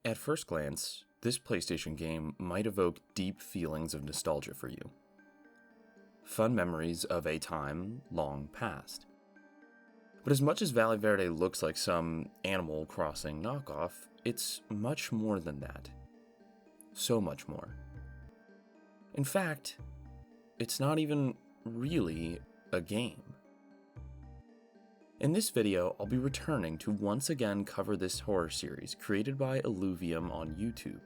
At first glance, this PlayStation game might evoke deep feelings of nostalgia for you. Fun memories of a time long past. But as much as Valle Verde looks like some Animal Crossing knockoff, it's much more than that. So much more. In fact, it's not even really a game. In this video, I'll be returning to once again cover this horror series created by Illuvium on YouTube.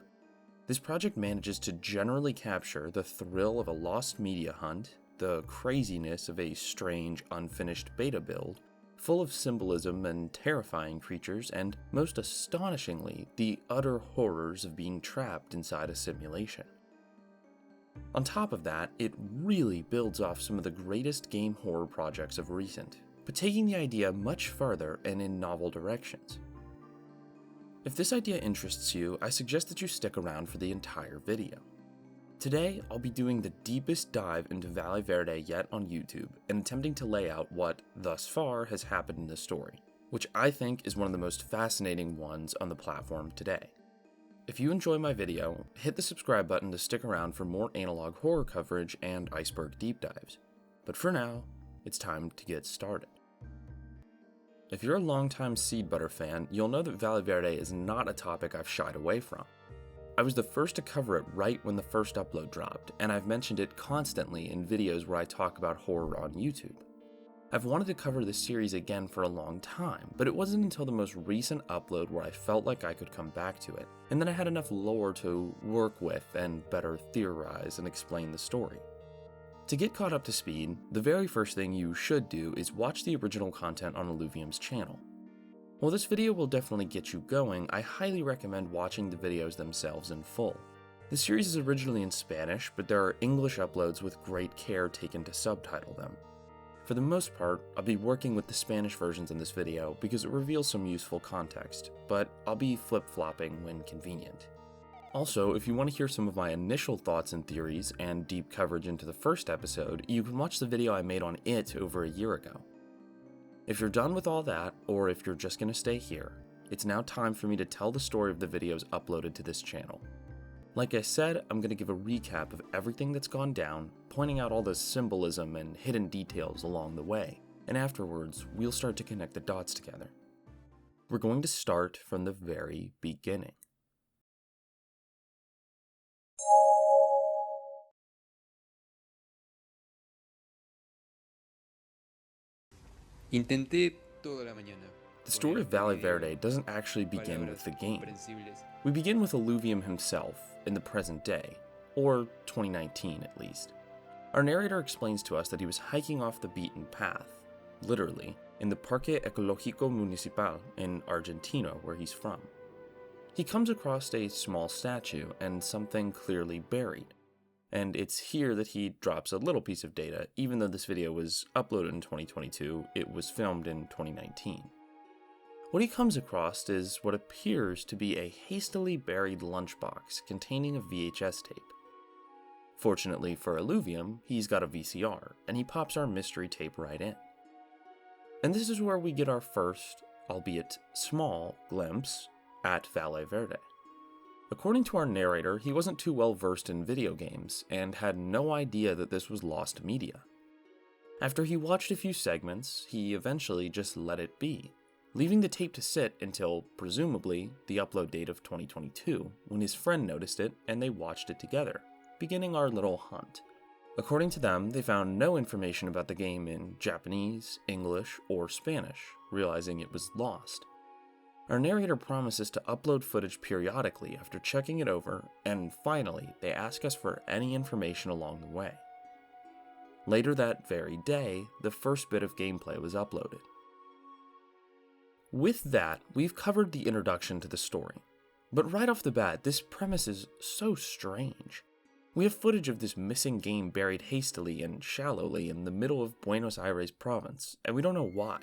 This project manages to generally capture the thrill of a lost media hunt, the craziness of a strange, unfinished beta build, full of symbolism and terrifying creatures, and most astonishingly, the utter horrors of being trapped inside a simulation. On top of that, it really builds off some of the greatest game horror projects of recent, but taking the idea much further and in novel directions. If this idea interests you, I suggest that you stick around for the entire video. Today, I'll be doing the deepest dive into Valle Verde yet on YouTube and attempting to lay out what, thus far, has happened in the story, which I think is one of the most fascinating ones on the platform today. If you enjoy my video, hit the subscribe button to stick around for more analog horror coverage and iceberg deep dives. But for now, it's time to get started. If you're a longtime Seed Butter fan, you'll know that Valle Verde is not a topic I've shied away from. I was the first to cover it right when the first upload dropped, and I've mentioned it constantly in videos where I talk about horror on YouTube. I've wanted to cover this series again for a long time, but it wasn't until the most recent upload where I felt like I could come back to it, and then I had enough lore to work with and better theorize and explain the story. To get caught up to speed, the very first thing you should do is watch the original content on Illuvium's channel. While this video will definitely get you going, I highly recommend watching the videos themselves in full. The series is originally in Spanish, but there are English uploads with great care taken to subtitle them. For the most part, I'll be working with the Spanish versions in this video because it reveals some useful context, but I'll be flip-flopping when convenient. Also, if you want to hear some of my initial thoughts and theories and deep coverage into the first episode, you can watch the video I made on it over a year ago. If you're done with all that, or if you're just going to stay here, it's now time for me to tell the story of the videos uploaded to this channel. Like I said, I'm going to give a recap of everything that's gone down, pointing out all the symbolism and hidden details along the way, and afterwards, we'll start to connect the dots together. We're going to start from the very beginning. Intenté toda la mañana. The story of Valle Verde doesn't actually begin with the game. We begin with Illuvium himself, in the present day, or 2019 at least. Our narrator explains to us that he was hiking off the beaten path, literally, in the Parque Ecológico Municipal in Argentina, where he's from. He comes across a small statue and something clearly buried. And it's here that he drops a little piece of data. Even though this video was uploaded in 2022, it was filmed in 2019. What he comes across is what appears to be a hastily buried lunchbox containing a VHS tape. Fortunately for Illuvium, he's got a VCR, and he pops our mystery tape right in. And this is where we get our first, albeit small, glimpse at Valle Verde. According to our narrator, he wasn't too well versed in video games, and had no idea that this was lost media. After he watched a few segments, he eventually just let it be, leaving the tape to sit until, presumably, the upload date of 2022, when his friend noticed it and they watched it together, beginning our little hunt. According to them, they found no information about the game in Japanese, English, or Spanish, realizing it was lost. Our narrator promises to upload footage periodically after checking it over, and finally, they ask us for any information along the way. Later that very day, the first bit of gameplay was uploaded. With that, we've covered the introduction to the story. But right off the bat, this premise is so strange. We have footage of this missing game buried hastily and shallowly in the middle of Buenos Aires province, and we don't know why.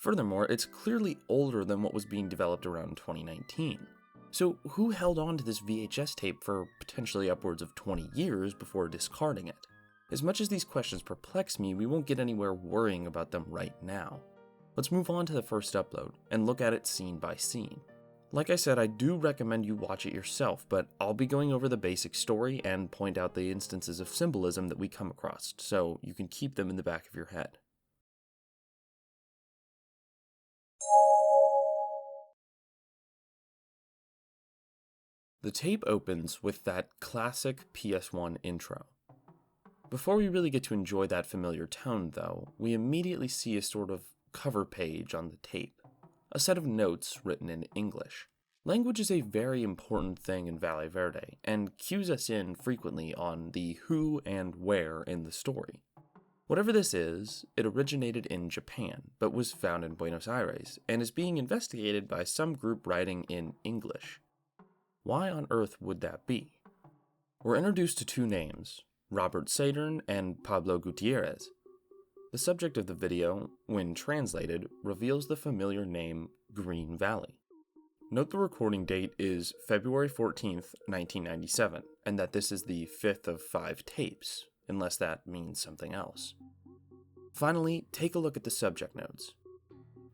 Furthermore, it's clearly older than what was being developed around 2019. So who held on to this VHS tape for potentially upwards of 20 years before discarding it? As much as these questions perplex me, we won't get anywhere worrying about them right now. Let's move on to the first upload and look at it scene by scene. Like I said, I do recommend you watch it yourself, but I'll be going over the basic story and point out the instances of symbolism that we come across, so you can keep them in the back of your head. The tape opens with that classic PS1 intro. Before we really get to enjoy that familiar tone, though, we immediately see a sort of cover page on the tape, a set of notes written in English. Language is a very important thing in Valle Verde, and cues us in frequently on the who and where in the story. Whatever this is, it originated in Japan, but was found in Buenos Aires, and is being investigated by some group writing in English. Why on earth would that be? We're introduced to two names, Robert Saeturn and Pablo Gutierrez. The subject of the video, when translated, reveals the familiar name Green Valley. Note the recording date is February 14th, 1997, and that this is the 5th of 5 tapes, unless that means something else. Finally, take a look at the subject notes.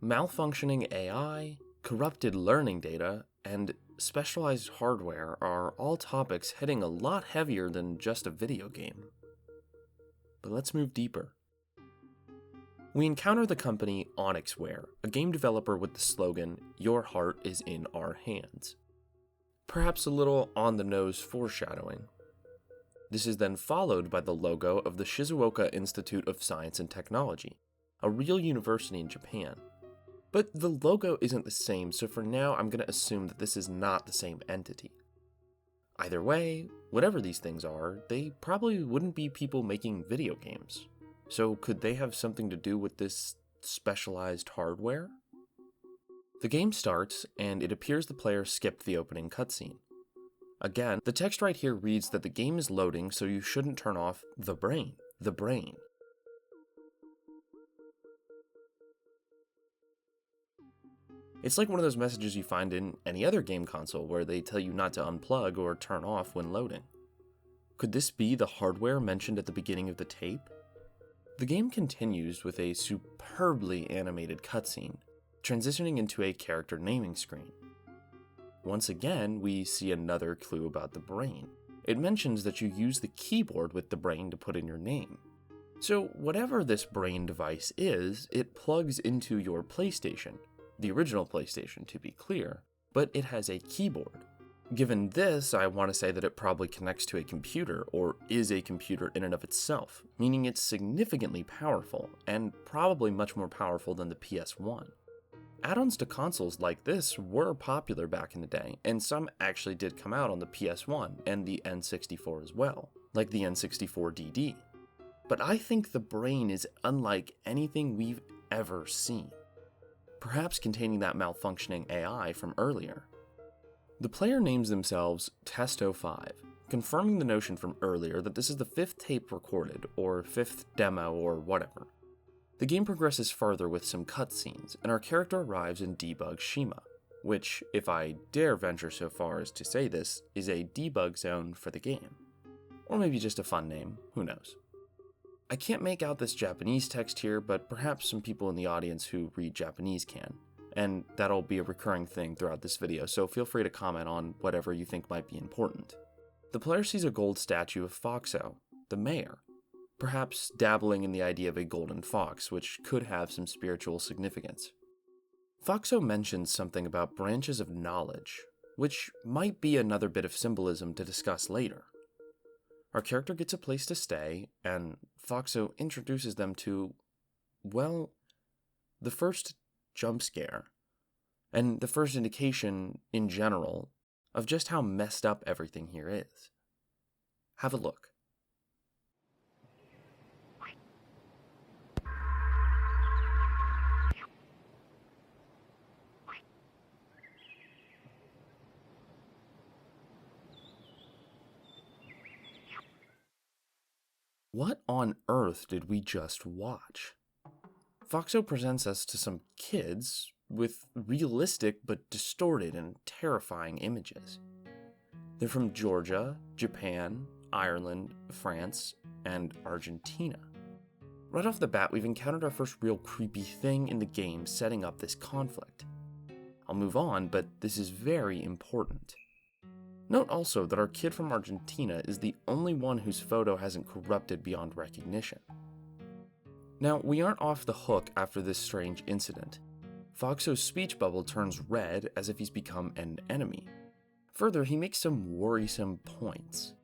Malfunctioning AI, corrupted learning data, and specialized hardware are all topics hitting a lot heavier than just a video game. But let's move deeper. We encounter the company Onyxware, a game developer with the slogan, "Your heart is in our hands." Perhaps a little on-the-nose foreshadowing. This is then followed by the logo of the Shizuoka Institute of Science and Technology, a real university in Japan. But the logo isn't the same, so for now I'm going to assume that this is not the same entity. Either way, whatever these things are, they probably wouldn't be people making video games. So could they have something to do with this specialized hardware? The game starts, and it appears the player skipped the opening cutscene. Again, the text right here reads that the game is loading, so you shouldn't turn off the brain. The brain. It's like one of those messages you find in any other game console where they tell you not to unplug or turn off when loading. Could this be the hardware mentioned at the beginning of the tape? The game continues with a superbly animated cutscene, transitioning into a character naming screen. Once again, we see another clue about the brain. It mentions that you use the keyboard with the brain to put in your name. So whatever this brain device is, it plugs into your PlayStation, the original PlayStation to be clear, but it has a keyboard. Given this, I want to say that it probably connects to a computer, or is a computer in and of itself, meaning it's significantly powerful, and probably much more powerful than the PS1. Add-ons to consoles like this were popular back in the day, and some actually did come out on the PS1 and the N64 as well, like the N64DD. But I think the brain is unlike anything we've ever seen, perhaps containing that malfunctioning AI from earlier. The player names themselves Test05, confirming the notion from earlier that this is the 5th tape recorded, or 5th demo, or whatever. The game progresses further with some cutscenes, and our character arrives in Debug Shima, which, if I dare venture so far as to say this, is a debug zone for the game. Or maybe just a fun name, who knows. I can't make out this Japanese text here, but perhaps some people in the audience who read Japanese can. And that'll be a recurring thing throughout this video, so feel free to comment on whatever you think might be important. The player sees a gold statue of Foxo, the mayor, perhaps dabbling in the idea of a golden fox, which could have some spiritual significance. Foxo mentions something about branches of knowledge, which might be another bit of symbolism to discuss later. Our character gets a place to stay, and Foxo introduces them to, well, the first jump scare, and the first indication, in general, of just how messed up everything here is. Have a look. What on earth did we just watch? Foxo presents us to some kids with realistic but distorted and terrifying images. They're from Georgia, Japan, Ireland, France, and Argentina. Right off the bat, we've encountered our first real creepy thing in the game setting up this conflict. I'll move on, but this is very important. Note also that our kid from Argentina is the only one whose photo hasn't corrupted beyond recognition. Now, we aren't off the hook after this strange incident. Foxo's speech bubble turns red as if he's become an enemy. Further, he makes some worrisome points.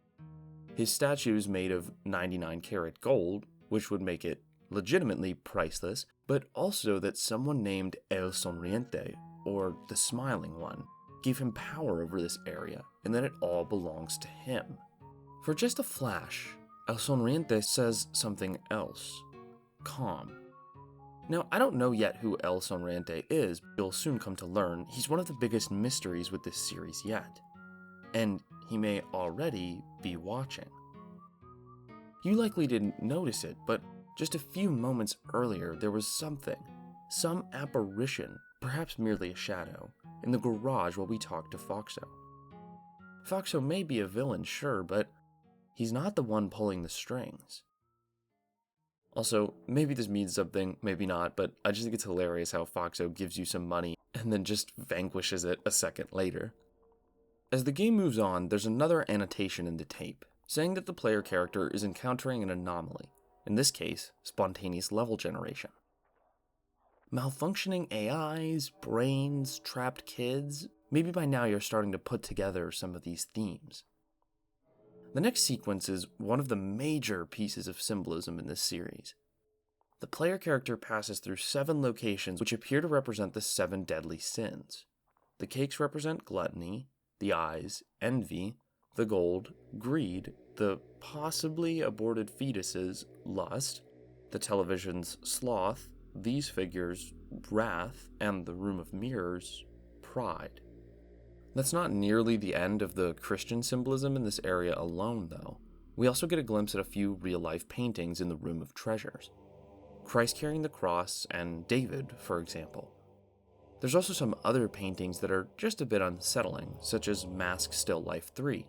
His statue is made of 99 karat gold, which would make it legitimately priceless, but also that someone named El Sonriente, or the Smiling One, gave him power over this area, and that it all belongs to him. For just a flash, El Sonriente says something else. Calm. Now, I don't know yet who El Sonriente is, but you'll soon come to learn he's one of the biggest mysteries with this series yet. And he may already be watching. You likely didn't notice it, but just a few moments earlier there was something, some apparition, perhaps merely a shadow, in the garage while we talked to Foxo. Foxo may be a villain, sure, but he's not the one pulling the strings. Also, maybe this means something, maybe not, but I just think it's hilarious how Foxo gives you some money and then just vanquishes it a second later. As the game moves on, there's another annotation in the tape, saying that the player character is encountering an anomaly, in this case, spontaneous level generation. Malfunctioning AIs, brains, trapped kids, maybe by now you're starting to put together some of these themes. The next sequence is one of the major pieces of symbolism in this series. The player character passes through 7 locations which appear to represent the 7 deadly sins. The cakes represent gluttony, the eyes, envy, the gold, greed, the possibly aborted fetuses, lust, the television's sloth, these figures, wrath, and the room of mirrors, pride. That's not nearly the end of the Christian symbolism in this area alone, though. We also get a glimpse at a few real-life paintings in the Room of Treasures. Christ carrying the cross and David, for example. There's also some other paintings that are just a bit unsettling, such as Mask Still Life 3.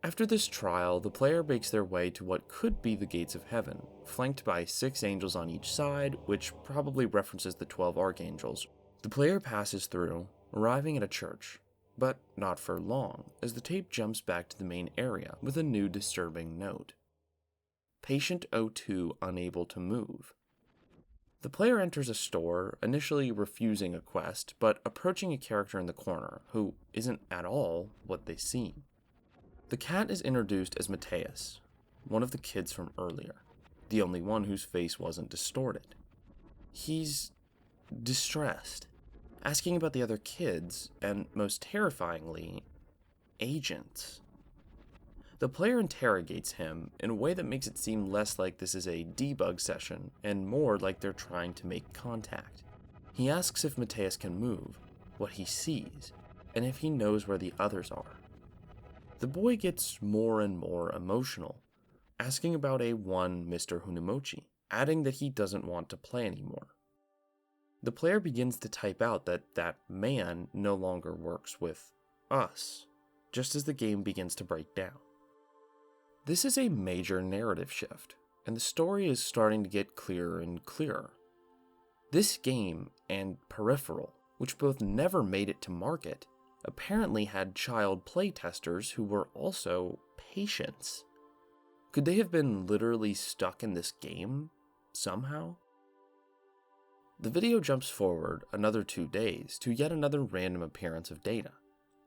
After this trial, the player makes their way to what could be the gates of heaven, flanked by 6 angels on each side, which probably references the 12 archangels. The player passes through, arriving at a church, but not for long, as the tape jumps back to the main area with a new disturbing note. Patient O2 unable to move. The player enters a store, initially refusing a quest, but approaching a character in the corner, who isn't at all what they seem. The cat is introduced as Mateus, one of the kids from earlier, the only one whose face wasn't distorted. He's distressed, asking about the other kids, and most terrifyingly, agents. The player interrogates him in a way that makes it seem less like this is a debug session and more like they're trying to make contact. He asks if Mateus can move, what he sees, and if he knows where the others are. The boy gets more and more emotional, asking about a one Mr. Hunimochi, adding that he doesn't want to play anymore. The player begins to type out that that man no longer works with us, just as the game begins to break down. This is a major narrative shift, and the story is starting to get clearer and clearer. This game and Peripheral, which both never made it to market, apparently had child playtesters who were also patients. Could they have been literally stuck in this game, somehow? The video jumps forward another 2 days to yet another random appearance of Data,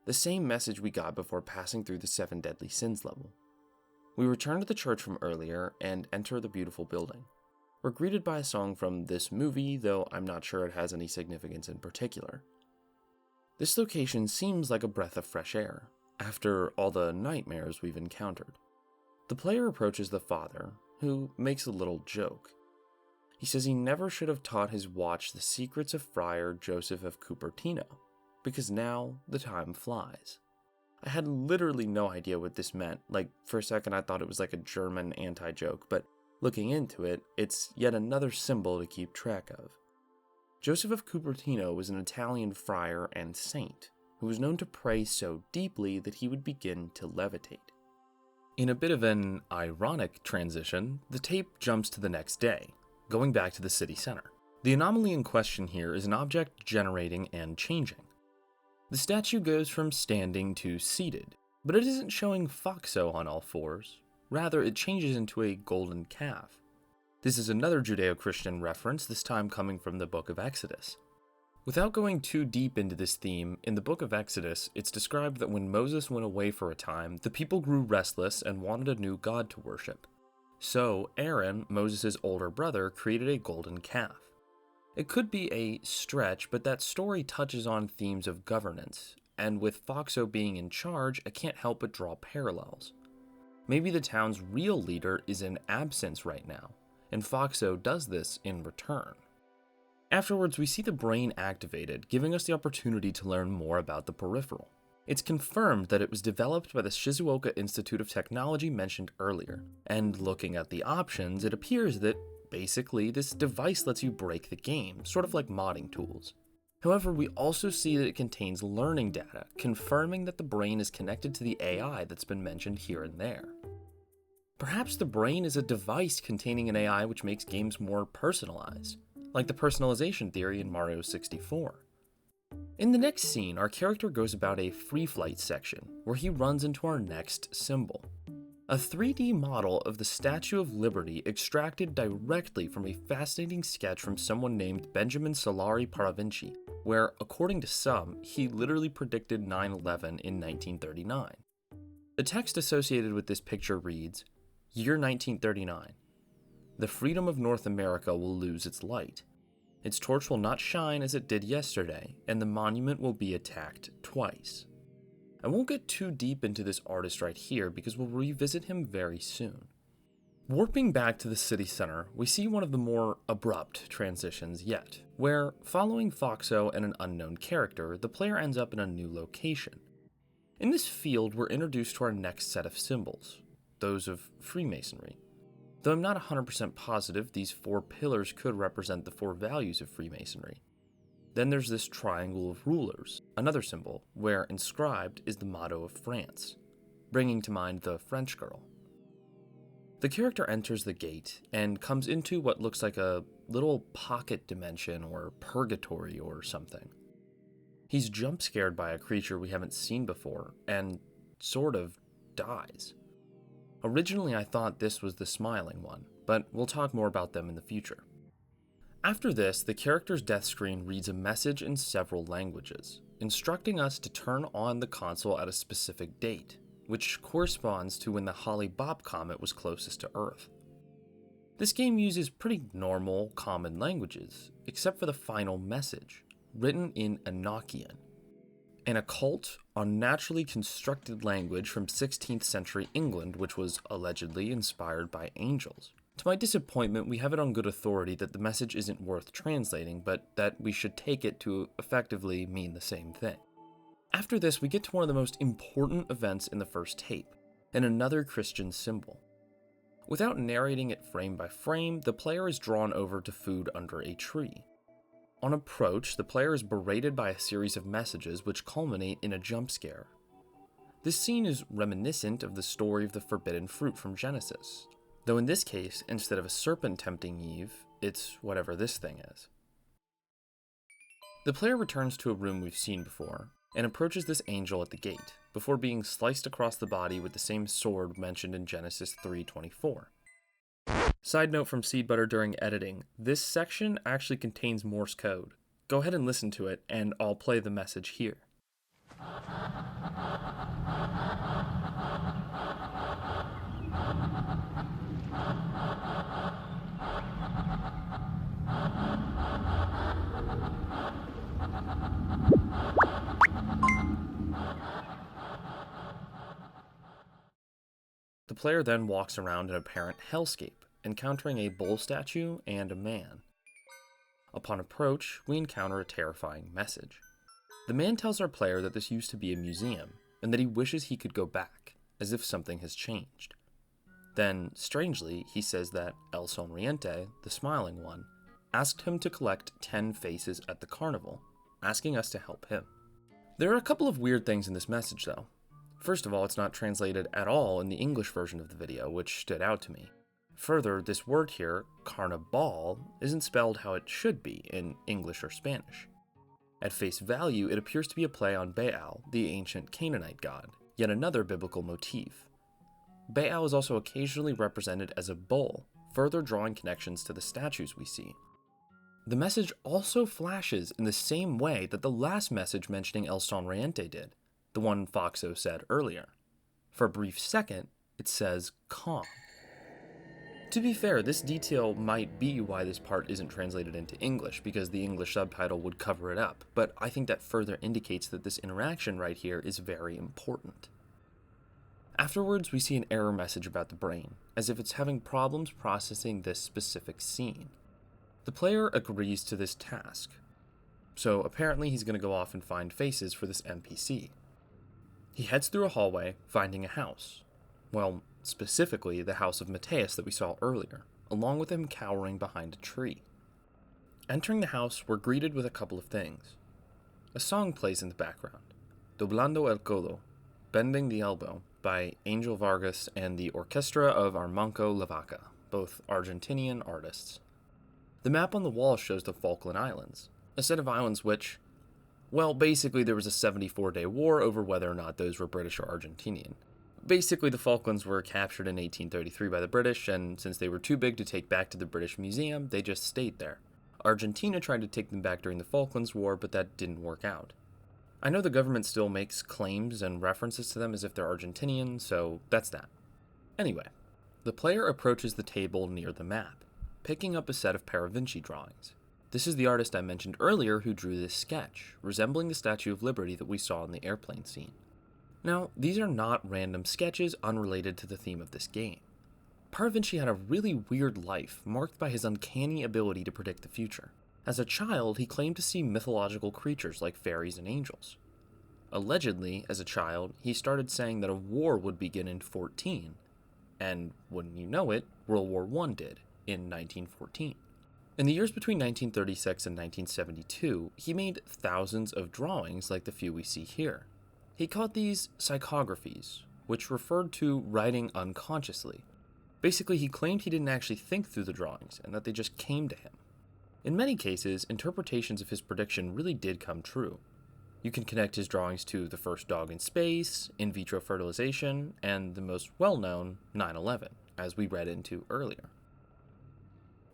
the same message we got before passing through the 7 deadly sins level. We return to the church from earlier and enter the beautiful building. We're greeted by a song from this movie, though I'm not sure it has any significance in particular. This location seems like a breath of fresh air, after all the nightmares we've encountered. The player approaches the father, who makes a little joke. He says he never should have taught his watch the secrets of Friar Joseph of Cupertino, because now the time flies. I had literally no idea what this meant. For a second I thought it was like a German anti-joke, but looking into it, it's yet another symbol to keep track of. Joseph of Cupertino was an Italian friar and saint, who was known to pray so deeply that he would begin to levitate. In a bit of an ironic transition, the tape jumps to the next day, going back to the city center. The anomaly in question here is an object generating and changing. The statue goes from standing to seated, but it isn't showing Foxo on all fours. Rather, it changes into a golden calf. This is another Judeo-Christian reference, this time coming from the Book of Exodus. Without going too deep into this theme, in the Book of Exodus, it's described that when Moses went away for a time, the people grew restless and wanted a new god to worship. So, Aaron, Moses' older brother, created a golden calf. It could be a stretch, but that story touches on themes of governance, and with Foxo being in charge, I can't help but draw parallels. Maybe the town's real leader is in absence right now, and Foxo does this in return. Afterwards, we see the brain activated, giving us the opportunity to learn more about the peripheral. It's confirmed that it was developed by the Shizuoka Institute of Technology mentioned earlier, and looking at the options, it appears that basically this device lets you break the game, sort of like modding tools. However, we also see that it contains learning data, confirming that the brain is connected to the AI that's been mentioned here and there. Perhaps the brain is a device containing an AI which makes games more personalized, like the personalization theory in Mario 64. In the next scene, our character goes about a free flight section, where he runs into our next symbol. A 3D model of the Statue of Liberty extracted directly from a fascinating sketch from someone named Benjamin Solari Paravinci, where, according to some, he literally predicted 9/11 in 1939. The text associated with this picture reads, "Year 1939. The freedom of North America will lose its light. Its torch will not shine as it did yesterday, and the monument will be attacked twice." I won't get too deep into this artist right here because we'll revisit him very soon. Warping back to the city center, we see one of the more abrupt transitions yet, where, following Foxo and an unknown character, the player ends up in a new location. In this field, we're introduced to our next set of symbols, those of Freemasonry. Though I'm not 100% positive, these 4 pillars could represent the 4 values of Freemasonry. Then there's this triangle of rulers, another symbol, where inscribed is the motto of France, bringing to mind the French girl. The character enters the gate and comes into what looks like a little pocket dimension or purgatory or something. He's jump scared by a creature we haven't seen before and sort of dies. Originally I thought this was the smiling one, but we'll talk more about them in the future. After this, the character's death screen reads a message in several languages, instructing us to turn on the console at a specific date, which corresponds to when the Halley-Bopp comet was closest to Earth. This game uses pretty normal, common languages, except for the final message, written in Enochian, an occult, unnaturally constructed language from 16th century England which was allegedly inspired by angels. To my disappointment, we have it on good authority that the message isn't worth translating, but that we should take it to effectively mean the same thing. After this, we get to one of the most important events in the first tape, and another Christian symbol. Without narrating it frame by frame, the player is drawn over to food under a tree. On approach, the player is berated by a series of messages which culminate in a jump scare. This scene is reminiscent of the story of the forbidden fruit from Genesis, though in this case, instead of a serpent tempting Eve, it's whatever this thing is. The player returns to a room we've seen before, and approaches this angel at the gate, before being sliced across the body with the same sword mentioned in Genesis 3:24. Side note from Seed Butter during editing, this section actually contains Morse code. Go ahead and listen to it, and I'll play the message here. The player then walks around an apparent hellscape, encountering a bull statue and a man. Upon approach, we encounter a terrifying message. The man tells our player that this used to be a museum, and that he wishes he could go back, as if something has changed. Then, strangely, he says that El Sonriente, the smiling one, asked him to collect 10 faces at the carnival, asking us to help him. There are a couple of weird things in this message, though. First of all, it's not translated at all in the English version of the video, which stood out to me. Further, this word here, carnival, isn't spelled how it should be in English or Spanish. At face value, it appears to be a play on Baal, the ancient Canaanite god, yet another biblical motif. Baal is also occasionally represented as a bull, further drawing connections to the statues we see. The message also flashes in the same way that the last message mentioning El Sonriente did, the one Foxo said earlier. For a brief second, it says calm. To be fair, this detail might be why this part isn't translated into English, because the English subtitle would cover it up, but I think that further indicates that this interaction right here is very important. Afterwards, we see an error message about the brain, as if it's having problems processing this specific scene. The player agrees to this task, so apparently he's going to go off and find faces for this NPC. He heads through a hallway, finding a house. Well, specifically the house of Mateus that we saw earlier, along with him cowering behind a tree. Entering the house, we're greeted with a couple of things. A song plays in the background, Doblando el Codo, Bending the Elbow, by Angel Vargas and the Orchestra of Armanco Lavaca, both Argentinian artists. The map on the wall shows the Falkland Islands, a set of islands which, well, basically there was a 74-day war over whether or not those were British or Argentinian. Basically, the Falklands were captured in 1833 by the British, and since they were too big to take back to the British Museum, they just stayed there. Argentina tried to take them back during the Falklands War, but that didn't work out. I know the government still makes claims and references to them as if they're Argentinian, so that's that. Anyway, the player approaches the table near the map, picking up a set of Paravinci drawings. This is the artist I mentioned earlier who drew this sketch, resembling the Statue of Liberty that we saw in the airplane scene. Now, these are not random sketches unrelated to the theme of this game. Paravinci had a really weird life, marked by his uncanny ability to predict the future. As a child, he claimed to see mythological creatures like fairies and angels. Allegedly, as a child, he started saying that a war would begin in 14, and wouldn't you know it, World War I did, in 1914. In the years between 1936 and 1972, he made thousands of drawings like the few we see here. He called these psychographies, which referred to writing unconsciously. Basically, he claimed he didn't actually think through the drawings, and that they just came to him. In many cases, interpretations of his prediction really did come true. You can connect his drawings to the first dog in space, in vitro fertilization, and the most well-known 9/11, as we read into earlier.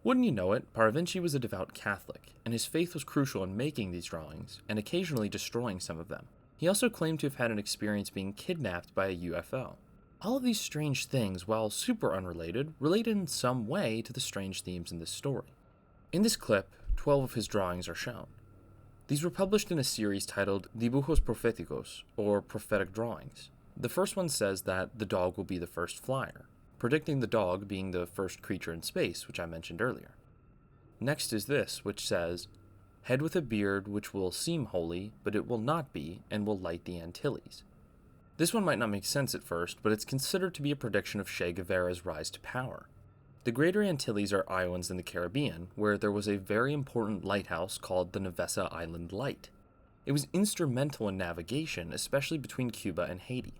Wouldn't you know it, Paravinci was a devout Catholic, and his faith was crucial in making these drawings, and occasionally destroying some of them. He also claimed to have had an experience being kidnapped by a UFO. All of these strange things, while super unrelated, relate in some way to the strange themes in this story. In this clip, 12 of his drawings are shown. These were published in a series titled Dibujos Proféticos, or Prophetic Drawings. The first one says that the dog will be the first flyer, predicting the dog being the first creature in space, which I mentioned earlier. Next is this, which says, Head with a beard which will seem holy, but it will not be, and will light the Antilles. This one might not make sense at first, but it's considered to be a prediction of Che Guevara's rise to power. The Greater Antilles are islands in the Caribbean, where there was a very important lighthouse called the Nevesa Island Light. It was instrumental in navigation, especially between Cuba and Haiti.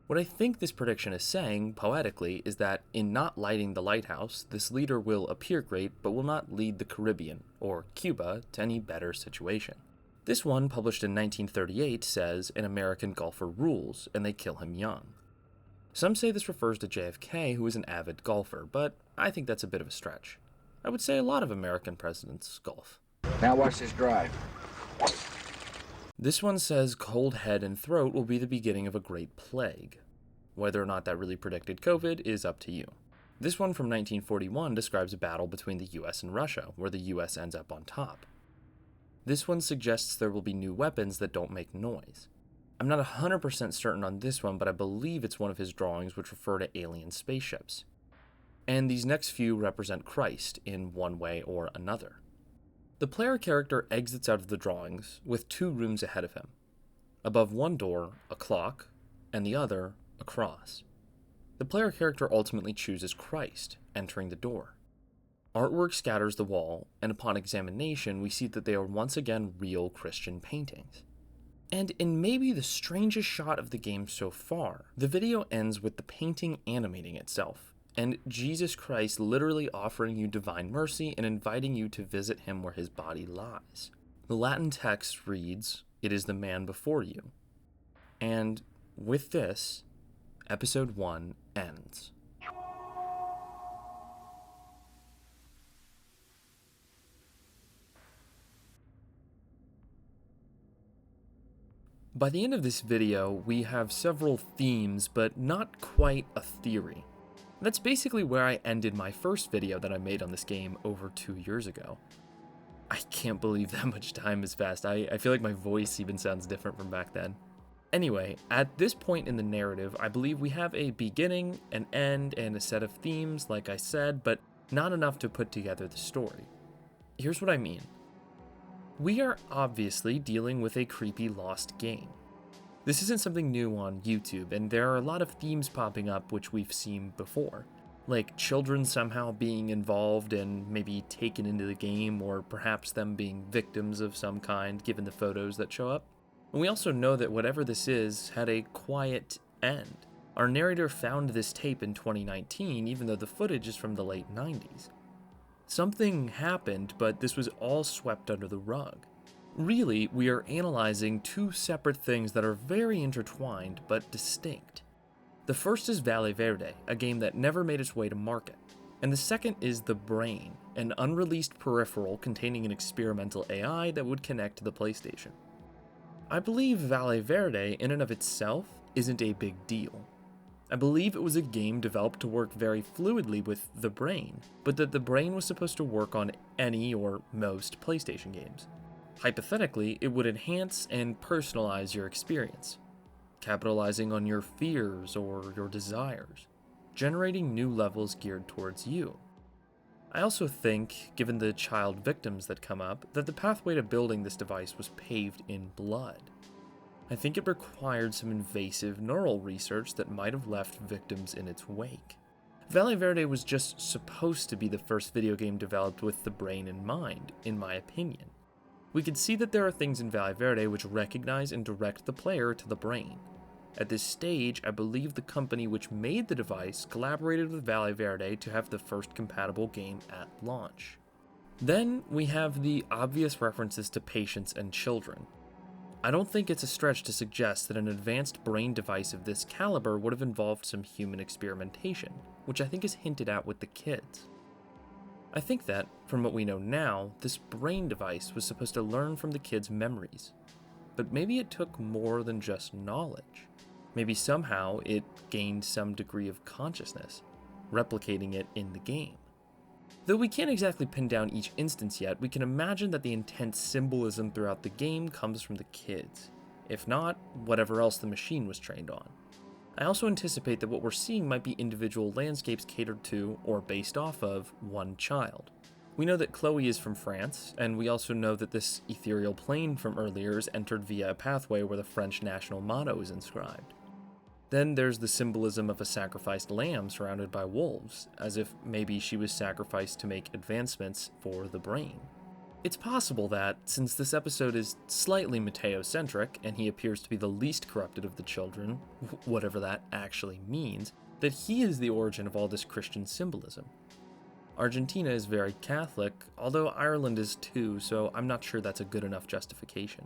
What I think this prediction is saying, poetically, is that in not lighting the lighthouse, this leader will appear great, but will not lead the Caribbean, or Cuba, to any better situation. This one, published in 1938, says, an American golfer rules, and they kill him young. Some say this refers to JFK, who is an avid golfer, but I think that's a bit of a stretch. I would say a lot of American presidents golf. Now watch this drive. This one says cold head and throat will be the beginning of a great plague. Whether or not that really predicted COVID is up to you. This one from 1941 describes a battle between the US and Russia, where the US ends up on top. This one suggests there will be new weapons that don't make noise. I'm not 100% certain on this one, but I believe it's one of his drawings which refer to alien spaceships. And these next few represent Christ in one way or another. The player character exits out of the drawings with two rooms ahead of him. Above one door, a clock, and the other, a cross. The player character ultimately chooses Christ, entering the door. Artwork scatters the wall, and upon examination we see that they are once again real Christian paintings. And in maybe the strangest shot of the game so far, the video ends with the painting animating itself, and Jesus Christ literally offering you divine mercy and inviting you to visit him where his body lies. The Latin text reads, "It is the man before you." And with this, episode 1 ends. By the end of this video, we have several themes, but not quite a theory. That's basically where I ended my first video that I made on this game over 2 years ago. I can't believe that much time has passed. I feel like my voice even sounds different from back then. Anyway, at this point in the narrative, I believe we have a beginning, an end, and a set of themes, like I said, but not enough to put together the story. Here's what I mean. We are obviously dealing with a creepy lost game. This isn't something new on YouTube, and there are a lot of themes popping up which we've seen before, like children somehow being involved and maybe taken into the game, or perhaps them being victims of some kind given the photos that show up. And we also know that whatever this is had a quiet end. Our narrator found this tape in 2019, even though the footage is from the late 90s. Something happened, but this was all swept under the rug. Really, we are analyzing two separate things that are very intertwined but distinct. The first is Valle Verde, a game that never made its way to market. And the second is The Brain, an unreleased peripheral containing an experimental AI that would connect to the PlayStation. I believe Valle Verde, in and of itself, isn't a big deal. I believe it was a game developed to work very fluidly with The Brain, but that The Brain was supposed to work on any or most PlayStation games. Hypothetically, it would enhance and personalize your experience, capitalizing on your fears or your desires, generating new levels geared towards you. I also think, given the child victims that come up, that the pathway to building this device was paved in blood. I think it required some invasive neural research that might have left victims in its wake. Valle Verde was just supposed to be the first video game developed with the brain in mind, in my opinion. We could see that there are things in Valle Verde which recognize and direct the player to the brain. At this stage, I believe the company which made the device collaborated with Valle Verde to have the first compatible game at launch. Then we have the obvious references to patients and children. I don't think it's a stretch to suggest that an advanced brain device of this caliber would have involved some human experimentation, which I think is hinted at with the kids. I think that, from what we know now, this brain device was supposed to learn from the kids' memories. But maybe it took more than just knowledge. Maybe somehow it gained some degree of consciousness, replicating it in the game. Though we can't exactly pin down each instance yet, we can imagine that the intense symbolism throughout the game comes from the kids, if not, whatever else the machine was trained on. I also anticipate that what we're seeing might be individual landscapes catered to, or based off of, one child. We know that Chloe is from France, and we also know that this ethereal plane from earlier is entered via a pathway where the French national motto is inscribed. Then there's the symbolism of a sacrificed lamb surrounded by wolves, as if maybe she was sacrificed to make advancements for the brain. It's possible that, since this episode is slightly Mateo-centric, and he appears to be the least corrupted of the children, whatever that actually means, that he is the origin of all this Christian symbolism. Argentina is very Catholic, although Ireland is too, so I'm not sure that's a good enough justification.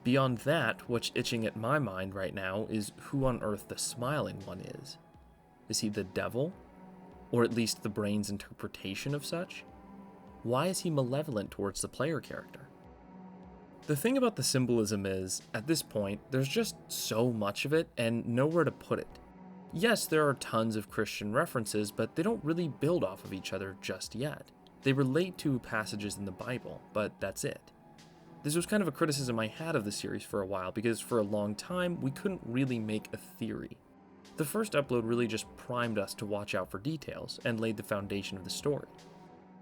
Beyond that, what's itching at my mind right now is who on earth the smiling one is. Is he the devil? Or at least the brain's interpretation of such? Why is he malevolent towards the player character? The thing about the symbolism is, at this point, there's just so much of it and nowhere to put it. Yes, there are tons of Christian references, but they don't really build off of each other just yet. They relate to passages in the Bible, but that's it. This was kind of a criticism I had of the series for a while, because for a long time, we couldn't really make a theory. The first upload really just primed us to watch out for details, and laid the foundation of the story.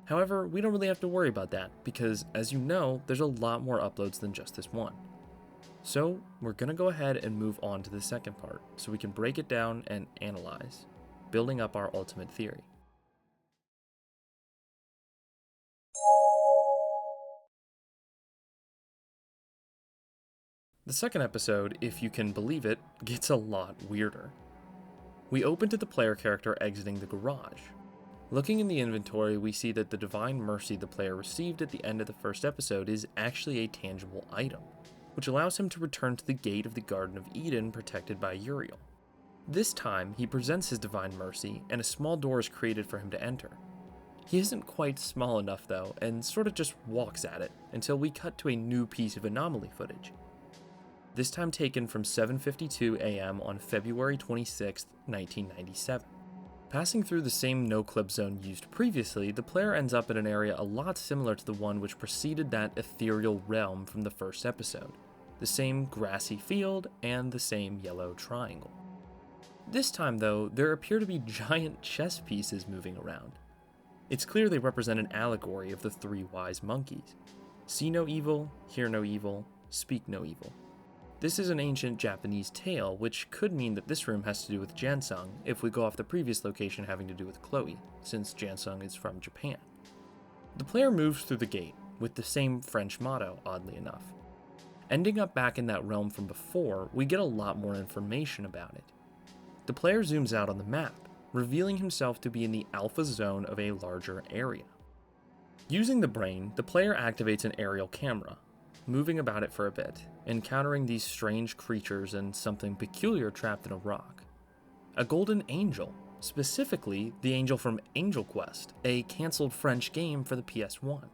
However, we don't really have to worry about that, because as you know, there's a lot more uploads than just this one. So, we're gonna go ahead and move on to the second part, so we can break it down and analyze, building up our ultimate theory. The second episode, if you can believe it, gets a lot weirder. We open to the player character exiting the garage. Looking in the inventory, we see that the Divine Mercy the player received at the end of the first episode is actually a tangible item, which allows him to return to the gate of the Garden of Eden protected by Uriel. This time, he presents his Divine Mercy, and a small door is created for him to enter. He isn't quite small enough though, and sort of just walks at it, until we cut to a new piece of anomaly footage. This time taken from 7:52 a.m. on February 26, 1997. Passing through the same no-clip zone used previously, the player ends up in an area a lot similar to the one which preceded that ethereal realm from the first episode. The same grassy field, and the same yellow triangle. This time though, there appear to be giant chess pieces moving around. It's clear they represent an allegory of the three wise monkeys. See no evil, hear no evil, speak no evil. This is an ancient Japanese tale, which could mean that this room has to do with Jansung if we go off the previous location having to do with Chloe, since Jansung is from Japan. The player moves through the gate, with the same French motto, oddly enough. Ending up back in that realm from before, we get a lot more information about it. The player zooms out on the map, revealing himself to be in the alpha zone of a larger area. Using the brain, the player activates an aerial camera, moving about it for a bit, encountering these strange creatures and something peculiar trapped in a rock. A golden angel, specifically the angel from Angel Quest, a cancelled French game for the PS1.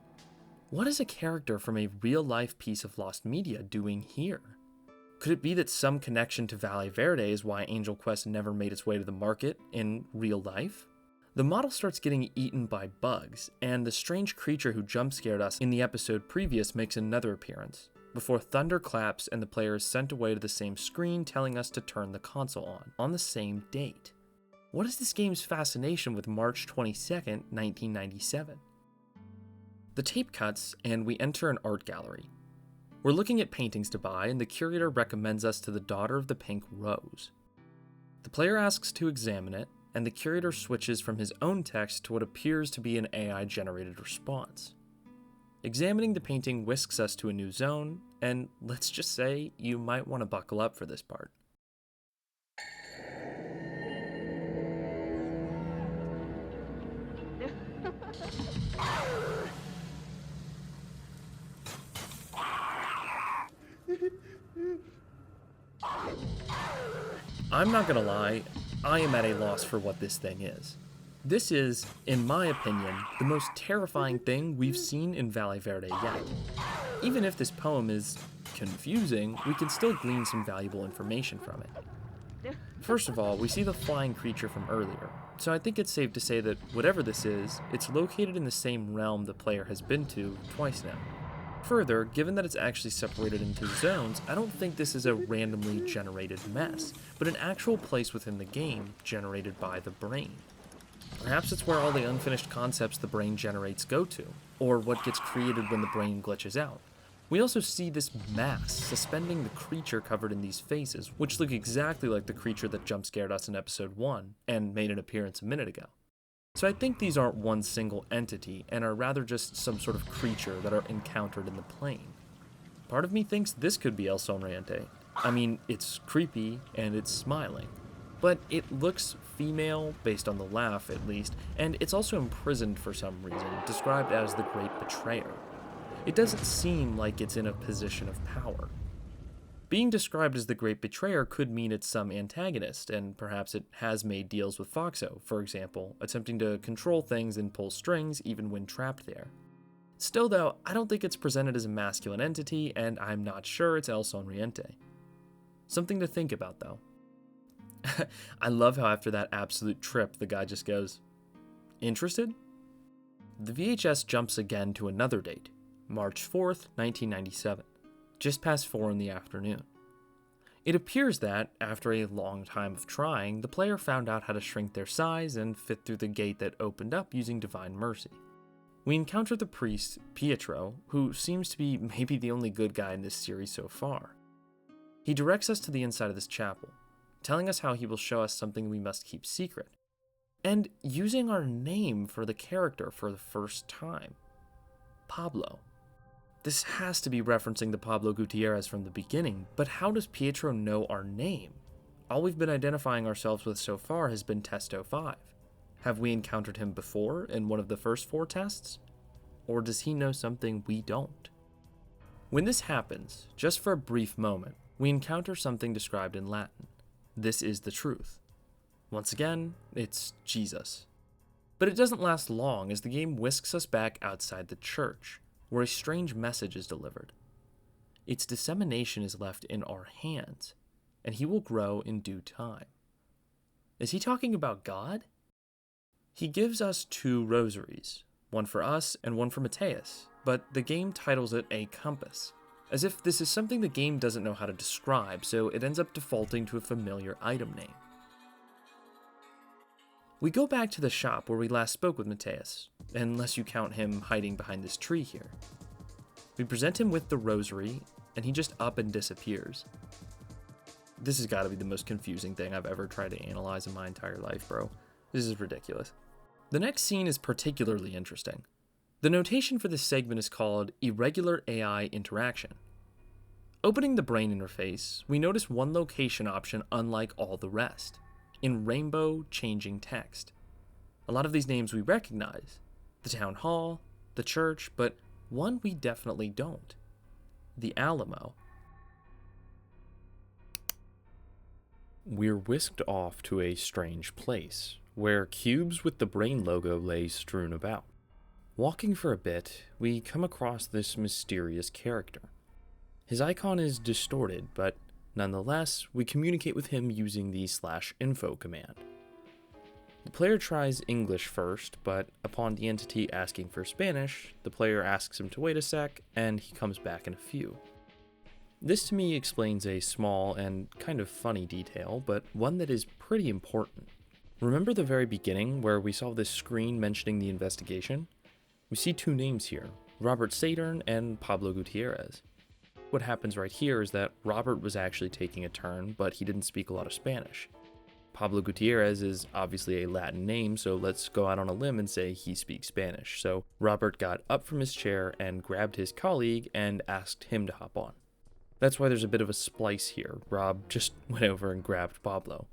What is a character from a real-life piece of lost media doing here? Could it be that some connection to Valle Verde is why Angel Quest never made its way to the market in real life? The model starts getting eaten by bugs, and the strange creature who jump-scared us in the episode previous makes another appearance, before thunder claps and the player is sent away to the same screen telling us to turn the console on the same date. What is this game's fascination with March 22nd, 1997? The tape cuts, and we enter an art gallery. We're looking at paintings to buy, and the curator recommends us to the Daughter of the Pink Rose. The player asks to examine it, and the curator switches from his own text to what appears to be an AI-generated response. Examining the painting whisks us to a new zone, and let's just say you might want to buckle up for this part. I'm not gonna lie, I am at a loss for what this thing is. This is, in my opinion, the most terrifying thing we've seen in Valle Verde yet. Even if this poem is confusing, we can still glean some valuable information from it. First of all, we see the flying creature from earlier, so I think it's safe to say that whatever this is, it's located in the same realm the player has been to twice now. Further, given that it's actually separated into zones, I don't think this is a randomly generated mess, but an actual place within the game generated by the brain. Perhaps it's where all the unfinished concepts the brain generates go to, or what gets created when the brain glitches out. We also see this mass suspending the creature covered in these faces, which look exactly like the creature that jump-scared us in episode 1, and made an appearance a minute ago. So I think these aren't one single entity, and are rather just some sort of creature that are encountered in the plane. Part of me thinks this could be El Sonriente. I mean, it's creepy, and it's smiling. But it looks female, based on the laugh at least, and it's also imprisoned for some reason, described as the Great Betrayer. It doesn't seem like it's in a position of power. Being described as the Great Betrayer could mean it's some antagonist, and perhaps it has made deals with Foxo, for example, attempting to control things and pull strings even when trapped there. Still though, I don't think it's presented as a masculine entity, and I'm not sure it's El Sonriente. Something to think about though. I love how after that absolute trip, the guy just goes, "Interested?" The VHS jumps again to another date, March 4th, 1997. Just past 4 in the afternoon. It appears that, after a long time of trying, the player found out how to shrink their size and fit through the gate that opened up using Divine Mercy. We encounter the priest, Pietro, who seems to be maybe the only good guy in this series so far. He directs us to the inside of this chapel, telling us how he will show us something we must keep secret, and using our name for the character for the first time. Pablo. This has to be referencing the Pablo Gutierrez from the beginning, but how does Pietro know our name? All we've been identifying ourselves with so far has been Testo 5. Have we encountered him before in one of the first 4 tests? Or does he know something we don't? When this happens, just for a brief moment, we encounter something described in Latin. This is the truth. Once again, it's Jesus. But it doesn't last long as the game whisks us back outside the church, where a strange message is delivered. Its dissemination is left in our hands, and he will grow in due time. Is he talking about God? He gives us 2 rosaries, one for us and one for Mateus, but the game titles it a compass, as if this is something the game doesn't know how to describe, so it ends up defaulting to a familiar item name. We go back to the shop where we last spoke with Mateus, unless you count him hiding behind this tree here. We present him with the rosary, and he just up and disappears. This has got to be the most confusing thing I've ever tried to analyze in my entire life, bro. This is ridiculous. The next scene is particularly interesting. The notation for this segment is called Irregular AI Interaction. Opening the brain interface, we notice one location option unlike all the rest, in rainbow changing text. A lot of these names we recognize, the town hall, the church, but one we definitely don't, the Alamo. We're whisked off to a strange place, where cubes with the brain logo lay strewn about. Walking for a bit, we come across this mysterious character. His icon is distorted, but nonetheless, we communicate with him using the /info command. The player tries English first, but upon the entity asking for Spanish, the player asks him to wait a sec, and he comes back in a few. This to me explains a small and kind of funny detail, but one that is pretty important. Remember the very beginning where we saw this screen mentioning the investigation? We see 2 names here, Robert Saeturn and Pablo Gutierrez. What happens right here is that Robert was actually taking a turn, but he didn't speak a lot of Spanish. Pablo Gutierrez is obviously a Latin name, so let's go out on a limb and say he speaks Spanish. So Robert got up from his chair and grabbed his colleague and asked him to hop on. That's why there's a bit of a splice here. Rob just went over and grabbed Pablo.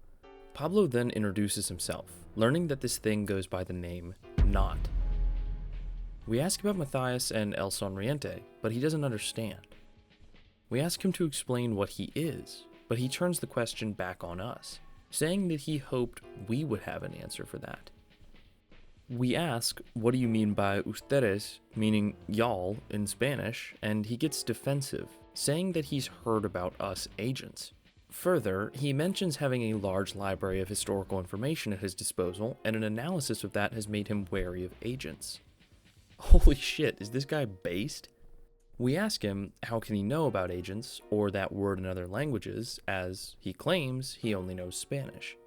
Pablo then introduces himself, learning that this thing goes by the name Not. We ask about Matthias and El Sonriente, but he doesn't understand. We ask him to explain what he is, but he turns the question back on us, saying that he hoped we would have an answer for that. We ask, what do you mean by ustedes, meaning y'all in Spanish, and he gets defensive, saying that he's heard about us agents. Further, he mentions having a large library of historical information at his disposal, and an analysis of that has made him wary of agents. Holy shit, is this guy based? We ask him how can he know about agents, or that word in other languages, as he claims he only knows Spanish.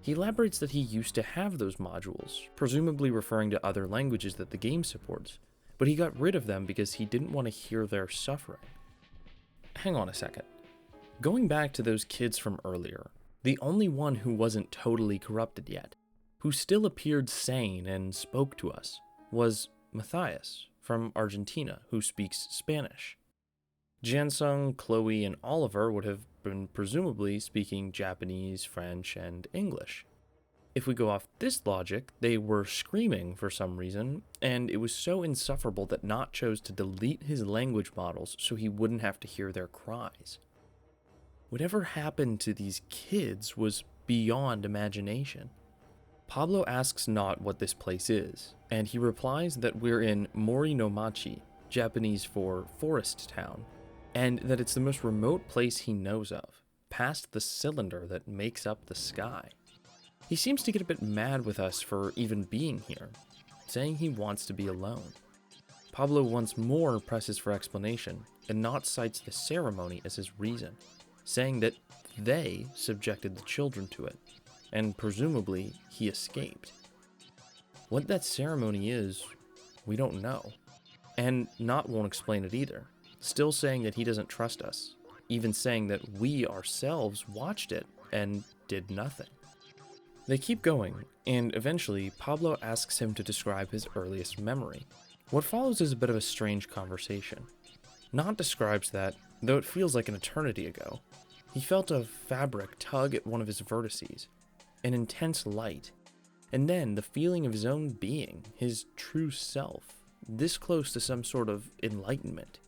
He elaborates that he used to have those modules, presumably referring to other languages that the game supports, but he got rid of them because he didn't want to hear their suffering. Hang on a second. Going back to those kids from earlier, the only one who wasn't totally corrupted yet, who still appeared sane and spoke to us, was Matthias from Argentina, who speaks Spanish. Jansung, Chloe, and Oliver would have been presumably speaking Japanese, French, and English. If we go off this logic, they were screaming for some reason, and it was so insufferable that Knot chose to delete his language models so he wouldn't have to hear their cries. Whatever happened to these kids was beyond imagination. Pablo asks Knot what this place is, and he replies that we're in Morinomachi, Japanese for forest town, and that it's the most remote place he knows of, past the cylinder that makes up the sky. He seems to get a bit mad with us for even being here, saying he wants to be alone. Pablo once more presses for explanation, and Knot cites the ceremony as his reason, saying that they subjected the children to it, and presumably he escaped. What that ceremony is, we don't know, and Knot won't explain it either, still saying that he doesn't trust us, even saying that we ourselves watched it and did nothing. They keep going, and eventually Pablo asks him to describe his earliest memory. What follows is a bit of a strange conversation. Knot describes that, though it feels like an eternity ago, He felt a fabric tug at one of his vertices, an intense light, and then the feeling of his own being, his true self, this close to some sort of enlightenment.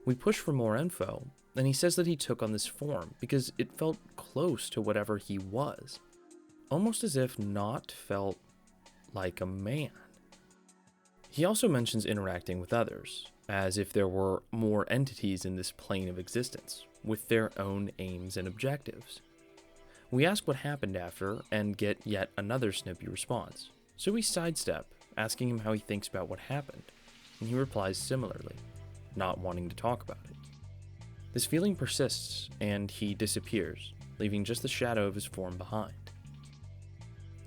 We push for more info, and he says that he took on this form because it felt close to whatever he was, almost as if Not felt like a man. He also mentions interacting with others, as if there were more entities in this plane of existence, with their own aims and objectives. We ask what happened after, and get yet another snippy response, so we sidestep, asking him how he thinks about what happened, and he replies similarly, not wanting to talk about it. This feeling persists, and he disappears, leaving just the shadow of his form behind.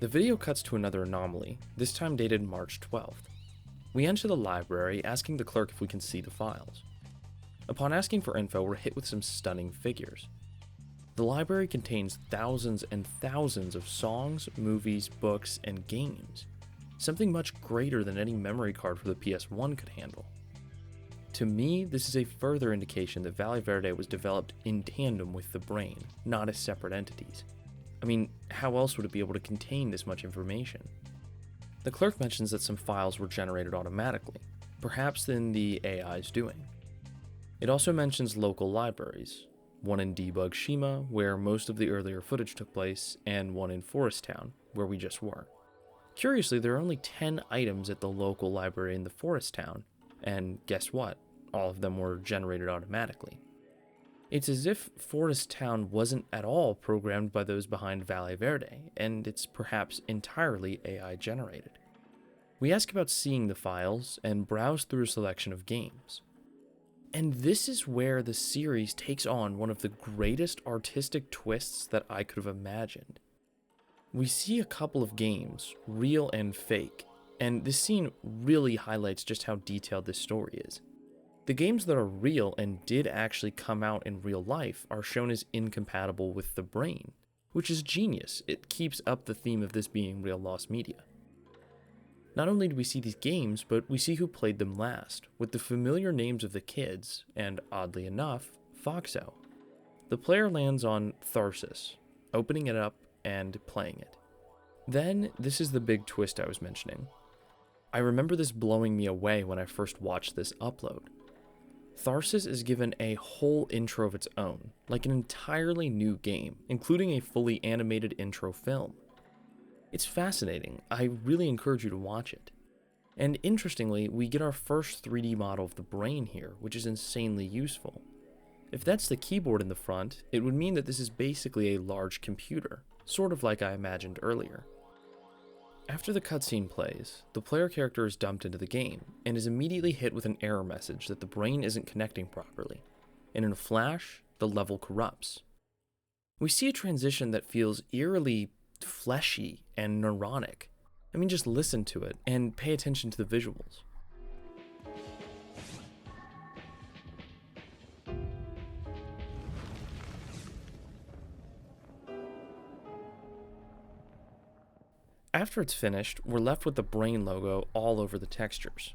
The video cuts to another anomaly, this time dated March 12th. We enter the library, asking the clerk if we can see the files. Upon asking for info, we're hit with some stunning figures. The library contains thousands and thousands of songs, movies, books, and games, something much greater than any memory card for the PS1 could handle. To me, this is a further indication that Valle Verde was developed in tandem with the brain, not as separate entities. I mean, how else would it be able to contain this much information? The clerk mentions that some files were generated automatically, perhaps in the AI's doing. It also mentions local libraries, one in Debug Shima, where most of the earlier footage took place, and one in Forest Town, where we just were. Curiously, there are only 10 items at the local library in the Forest Town, and guess what? All of them were generated automatically. It's as if Forest Town wasn't at all programmed by those behind Valle Verde, and it's perhaps entirely AI generated. We ask about seeing the files and browse through a selection of games. And this is where the series takes on one of the greatest artistic twists that I could have imagined. We see a couple of games, real and fake, and this scene really highlights just how detailed this story is. The games that are real and did actually come out in real life are shown as incompatible with the brain, which is genius. It keeps up the theme of this being real lost media. Not only do we see these games, but we see who played them last, with the familiar names of the kids, and oddly enough, Foxo. The player lands on Tharsis, opening it up and playing it. Then, this is the big twist I was mentioning. I remember this blowing me away when I first watched this upload. Tharsis is given a whole intro of its own, like an entirely new game, including a fully animated intro film. It's fascinating. I really encourage you to watch it. And interestingly, we get our first 3D model of the brain here, which is insanely useful. If that's the keyboard in the front, it would mean that this is basically a large computer, sort of like I imagined earlier. After the cutscene plays, the player character is dumped into the game, and is immediately hit with an error message that the brain isn't connecting properly, and in a flash, the level corrupts. We see a transition that feels eerily fleshy and neuronic. I mean, just listen to it, and pay attention to the visuals. After it's finished, we're left with the brain logo all over the textures.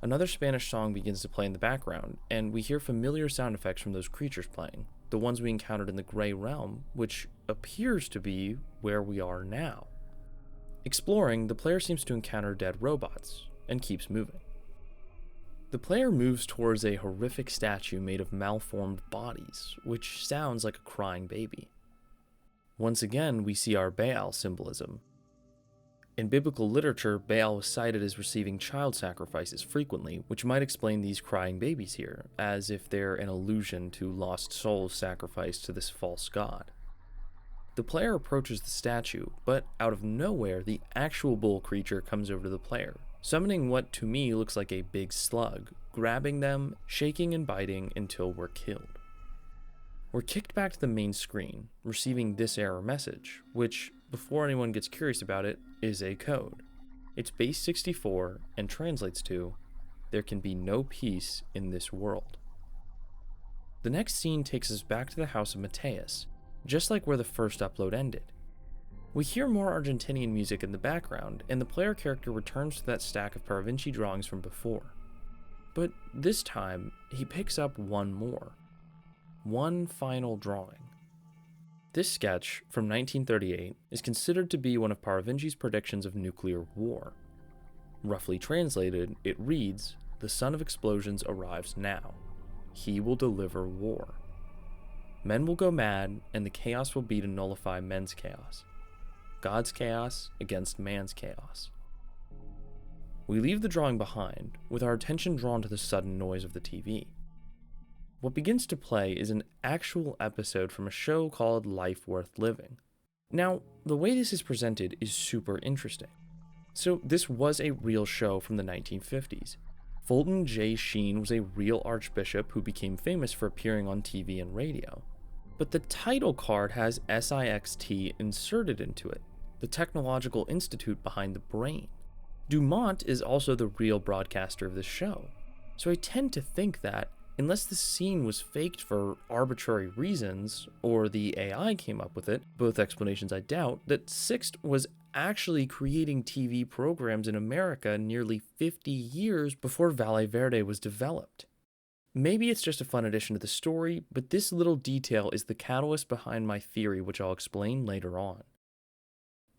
Another Spanish song begins to play in the background, and we hear familiar sound effects from those creatures playing, the ones we encountered in the Grey Realm, which appears to be where we are now. Exploring, the player seems to encounter dead robots, and keeps moving. The player moves towards a horrific statue made of malformed bodies, which sounds like a crying baby. Once again, we see our Baal symbolism. In biblical literature, Baal was cited as receiving child sacrifices frequently, which might explain these crying babies here, as if they're an allusion to lost souls sacrificed to this false god. The player approaches the statue, but out of nowhere, the actual bull creature comes over to the player, summoning what to me looks like a big slug, grabbing them, shaking and biting until we're killed. We're kicked back to the main screen, receiving this error message, which, before anyone gets curious about it, is a code. It's base 64 and translates to, "There can be no peace in this world." The next scene takes us back to the house of Mateus, just like where the first upload ended. We hear more Argentinian music in the background, and the player character returns to that stack of Paravinci drawings from before. But this time, he picks up one more. One final drawing, This sketch, from 1938, is considered to be one of Paravinji's predictions of nuclear war. Roughly translated, it reads, "The son of explosions arrives now. He will deliver war. Men will go mad, and the chaos will be to nullify men's chaos. God's chaos against man's chaos." We leave the drawing behind, with our attention drawn to the sudden noise of the TV. What begins to play is an actual episode from a show called Life Worth Living. Now, the way this is presented is super interesting. So this was a real show from the 1950s. Fulton J. Sheen was a real archbishop who became famous for appearing on TV and radio. But the title card has SIXT inserted into it, the technological institute behind the brain. Dumont is also the real broadcaster of this show, so I tend to think that, unless the scene was faked for arbitrary reasons, or the AI came up with it, both explanations I doubt, that Sixt was actually creating TV programs in America nearly 50 years before Valle Verde was developed. Maybe it's just a fun addition to the story, but this little detail is the catalyst behind my theory, which I'll explain later on.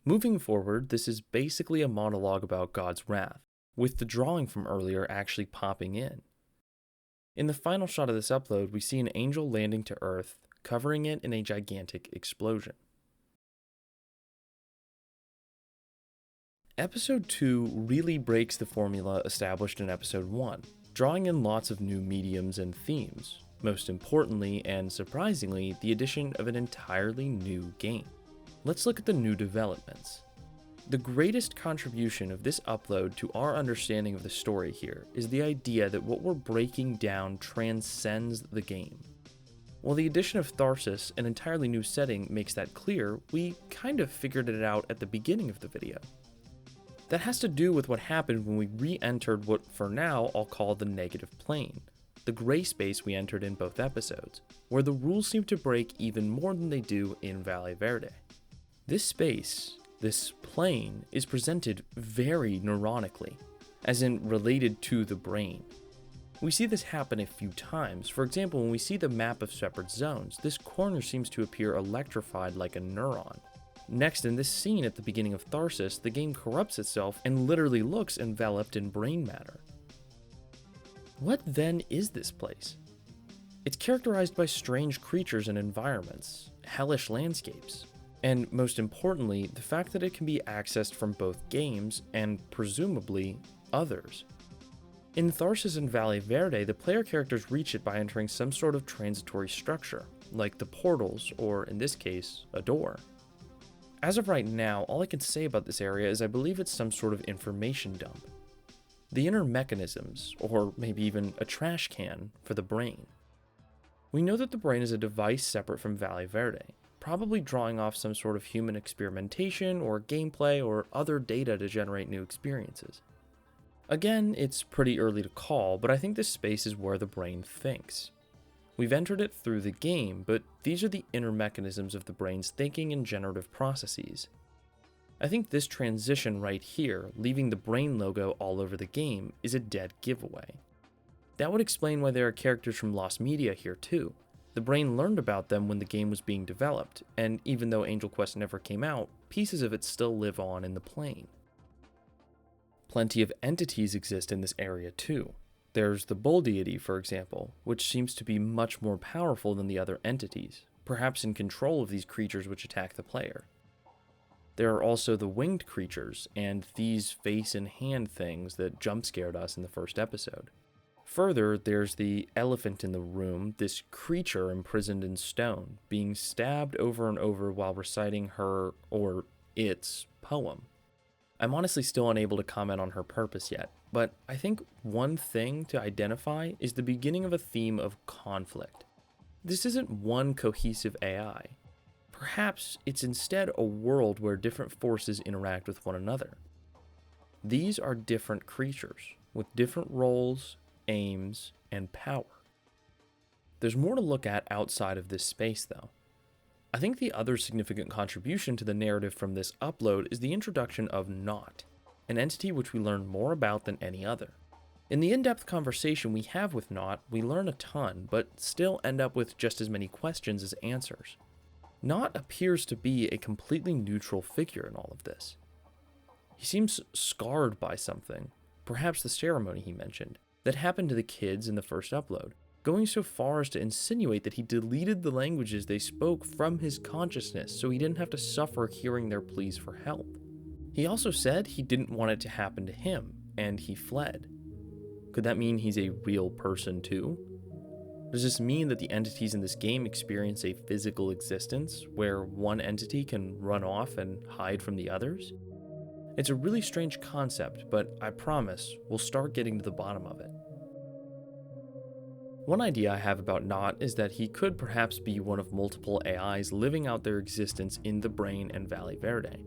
Moving forward, this is basically a monologue about God's wrath, with the drawing from earlier actually popping in. In the final shot of this upload, we see an angel landing to Earth, covering it in a gigantic explosion. Episode 2 really breaks the formula established in Episode 1, drawing in lots of new mediums and themes, most importantly and surprisingly, the addition of an entirely new game. Let's look at the new developments. The greatest contribution of this upload to our understanding of the story here is the idea that what we're breaking down transcends the game. While the addition of Tharsis, an entirely new setting, makes that clear, we kind of figured it out at the beginning of the video. That has to do with what happened when we re-entered what for now I'll call the negative plane, the gray space we entered in both episodes, where the rules seem to break even more than they do in Valle Verde. This space, this plane, is presented very neuronically, as in related to the brain. We see this happen a few times. For example, when we see the map of separate zones, this corner seems to appear electrified like a neuron. Next, in this scene at the beginning of Tharsis, the game corrupts itself and literally looks enveloped in brain matter. What then is this place? It's characterized by strange creatures and environments, hellish landscapes, and most importantly, the fact that it can be accessed from both games and, presumably, others. In Tharsis and Valle Verde, the player characters reach it by entering some sort of transitory structure, like the portals, or in this case, a door. As of right now, all I can say about this area is I believe it's some sort of information dump. The inner mechanisms, or maybe even a trash can, for the brain. We know that the brain is a device separate from Valle Verde, probably drawing off some sort of human experimentation or gameplay or other data to generate new experiences. Again, it's pretty early to call, but I think this space is where the brain thinks. We've entered it through the game, but these are the inner mechanisms of the brain's thinking and generative processes. I think this transition right here, leaving the brain logo all over the game, is a dead giveaway. That would explain why there are characters from Lost Media here too. The brain learned about them when the game was being developed, and even though Angel Quest never came out, pieces of it still live on in the plane. Plenty of entities exist in this area too. There's the Bull Deity, for example, which seems to be much more powerful than the other entities, perhaps in control of these creatures which attack the player. There are also the winged creatures, and these face and hand things that jump scared us in the first episode. Further, there's the elephant in the room, this creature imprisoned in stone, being stabbed over and over while reciting her, or its, poem. I'm honestly still unable to comment on her purpose yet, but I think one thing to identify is the beginning of a theme of conflict. This isn't one cohesive AI. Perhaps it's instead a world where different forces interact with one another. These are different creatures, with different roles, aims, and power. There's more to look at outside of this space, though. I think the other significant contribution to the narrative from this upload is the introduction of Naught, an entity which we learn more about than any other. In the in-depth conversation we have with Naught, we learn a ton, but still end up with just as many questions as answers. Nott appears to be a completely neutral figure in all of this. He seems scarred by something, perhaps the ceremony he mentioned, that happened to the kids in the first upload, going so far as to insinuate that he deleted the languages they spoke from his consciousness so he didn't have to suffer hearing their pleas for help. He also said he didn't want it to happen to him, and he fled. Could that mean he's a real person too? Does this mean that the entities in this game experience a physical existence, where one entity can run off and hide from the others? It's a really strange concept, but I promise we'll start getting to the bottom of it. One idea I have about Nott is that he could perhaps be one of multiple AIs living out their existence in the brain and Valle Verde.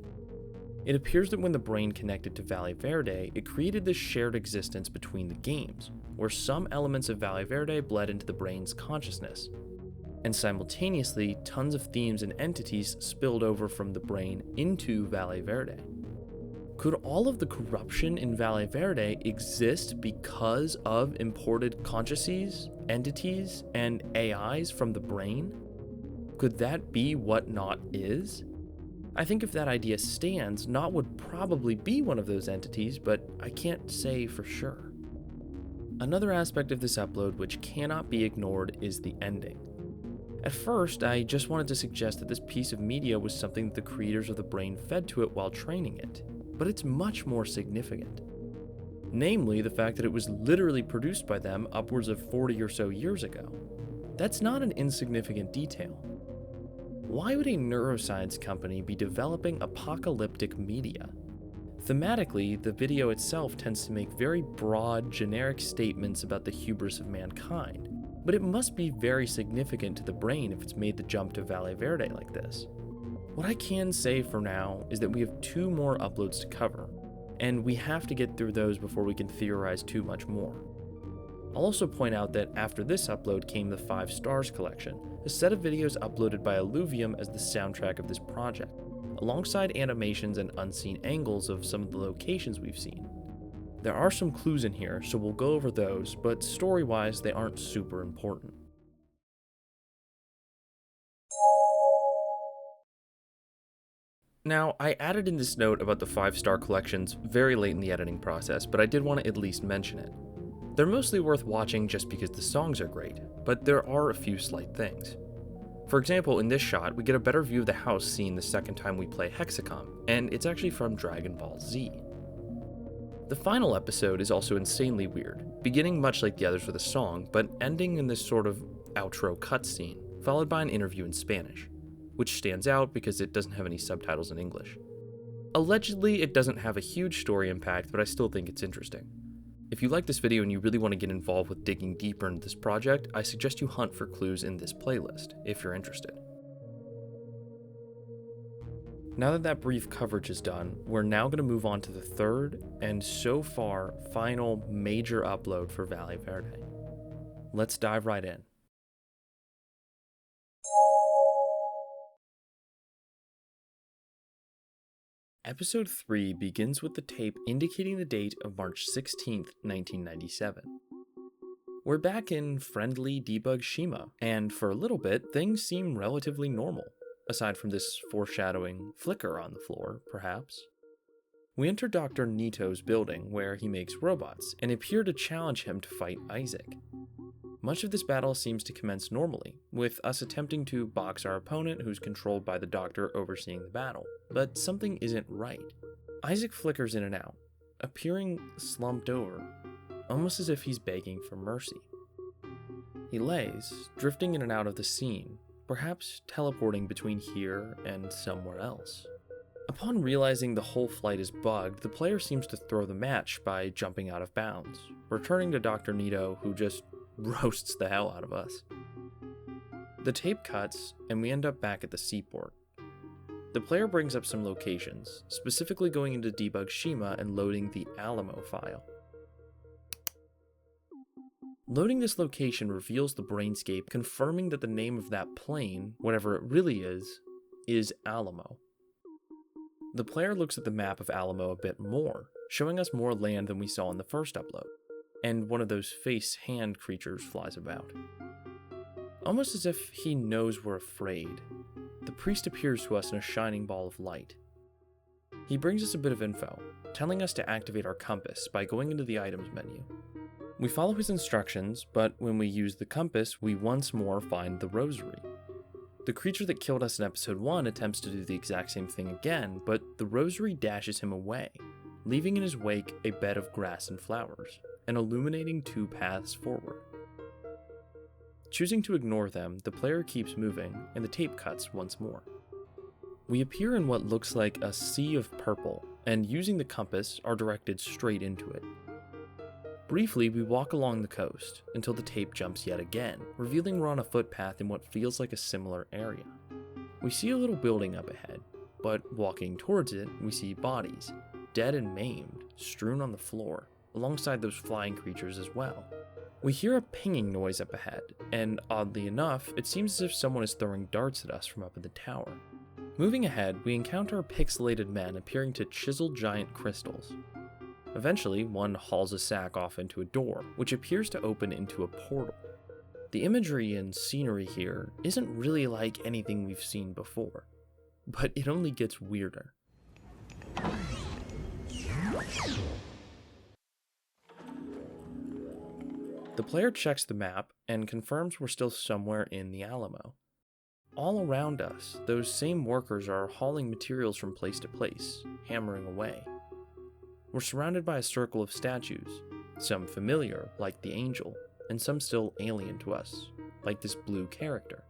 It appears that when the brain connected to Valle Verde, it created this shared existence between the games, where some elements of Valle Verde bled into the brain's consciousness, and simultaneously tons of themes and entities spilled over from the brain into Valle Verde. Could all of the corruption in Valle Verde exist because of imported consciousnesses, entities, and AIs from the brain? Could that be what Nott is? I think if that idea stands, Nott would probably be one of those entities, but I can't say for sure. Another aspect of this upload which cannot be ignored is the ending. At first, I just wanted to suggest that this piece of media was something that the creators of the brain fed to it while training it, but it's much more significant. Namely, the fact that it was literally produced by them upwards of 40 or so years ago. That's not an insignificant detail. Why would a neuroscience company be developing apocalyptic media? Thematically, the video itself tends to make very broad, generic statements about the hubris of mankind, but it must be very significant to the brain if it's made the jump to Valle Verde like this. What I can say for now is that we have 2 more uploads to cover, and we have to get through those before we can theorize too much more. I'll also point out that after this upload came the 5 Stars collection, a set of videos uploaded by Illuvium as the soundtrack of this project, alongside animations and unseen angles of some of the locations we've seen. There are some clues in here, so we'll go over those, but story-wise they aren't super important. Now, I added in this note about the 5-star collections very late in the editing process, but I did want to at least mention it. They're mostly worth watching just because the songs are great, but there are a few slight things. For example, in this shot, we get a better view of the house seen the second time we play Hexacom, and it's actually from Dragon Ball Z. The final episode is also insanely weird, beginning much like the others with a song, but ending in this sort of outro cutscene, followed by an interview in Spanish, which stands out because it doesn't have any subtitles in English. Allegedly, it doesn't have a huge story impact, but I still think it's interesting. If you like this video and you really want to get involved with digging deeper into this project, I suggest you hunt for clues in this playlist, if you're interested. Now that that brief coverage is done, we're now going to move on to the third, and so far, final major upload for Valle Verde. Let's dive right in. Episode 3 begins with the tape indicating the date of March 16th, 1997. We're back in friendly debug Shima, and for a little bit, things seem relatively normal, aside from this foreshadowing flicker on the floor, perhaps. We enter Dr. Nito's building, where he makes robots, and appear to challenge him to fight Isaac. Much of this battle seems to commence normally, with us attempting to box our opponent who's controlled by the doctor overseeing the battle, but something isn't right. Isaac flickers in and out, appearing slumped over, almost as if he's begging for mercy. He lays, drifting in and out of the scene, perhaps teleporting between here and somewhere else. Upon realizing the whole flight is bugged, the player seems to throw the match by jumping out of bounds, returning to Dr. Nito, who just roasts the hell out of us. The tape cuts, and we end up back at the seaport. The player brings up some locations, specifically going into debug Shima and loading the Alamo file. Loading this location reveals the brainscape, confirming that the name of that plane, whatever it really is Alamo. The player looks at the map of Alamo a bit more, showing us more land than we saw in the first upload, and one of those face-hand creatures flies about. Almost as if he knows we're afraid. the priest appears to us in a shining ball of light. He brings us a bit of info, telling us to activate our compass by going into the items menu. We follow his instructions, but when we use the compass, we once more find the rosary. The creature that killed us in episode 1 attempts to do the exact same thing again, but the rosary dashes him away, leaving in his wake a bed of grass and flowers, and illuminating 2 paths forward. Choosing to ignore them, the player keeps moving, and the tape cuts once more. We appear in what looks like a sea of purple, and using the compass are directed straight into it. Briefly, we walk along the coast, until the tape jumps yet again, revealing we're on a footpath in what feels like a similar area. We see a little building up ahead, but walking towards it, we see bodies, dead and maimed, strewn on the floor, alongside those flying creatures as well. We hear a pinging noise up ahead, and oddly enough, it seems as if someone is throwing darts at us from up in the tower. Moving ahead, we encounter pixelated men appearing to chisel giant crystals. Eventually, one hauls a sack off into a door, which appears to open into a portal. The imagery and scenery here isn't really like anything we've seen before, but it only gets weirder. The player checks the map and confirms we're still somewhere in the Alamo. All around us, those same workers are hauling materials from place to place, hammering away. We're surrounded by a circle of statues, some familiar, like the angel, and some still alien to us, like this blue character.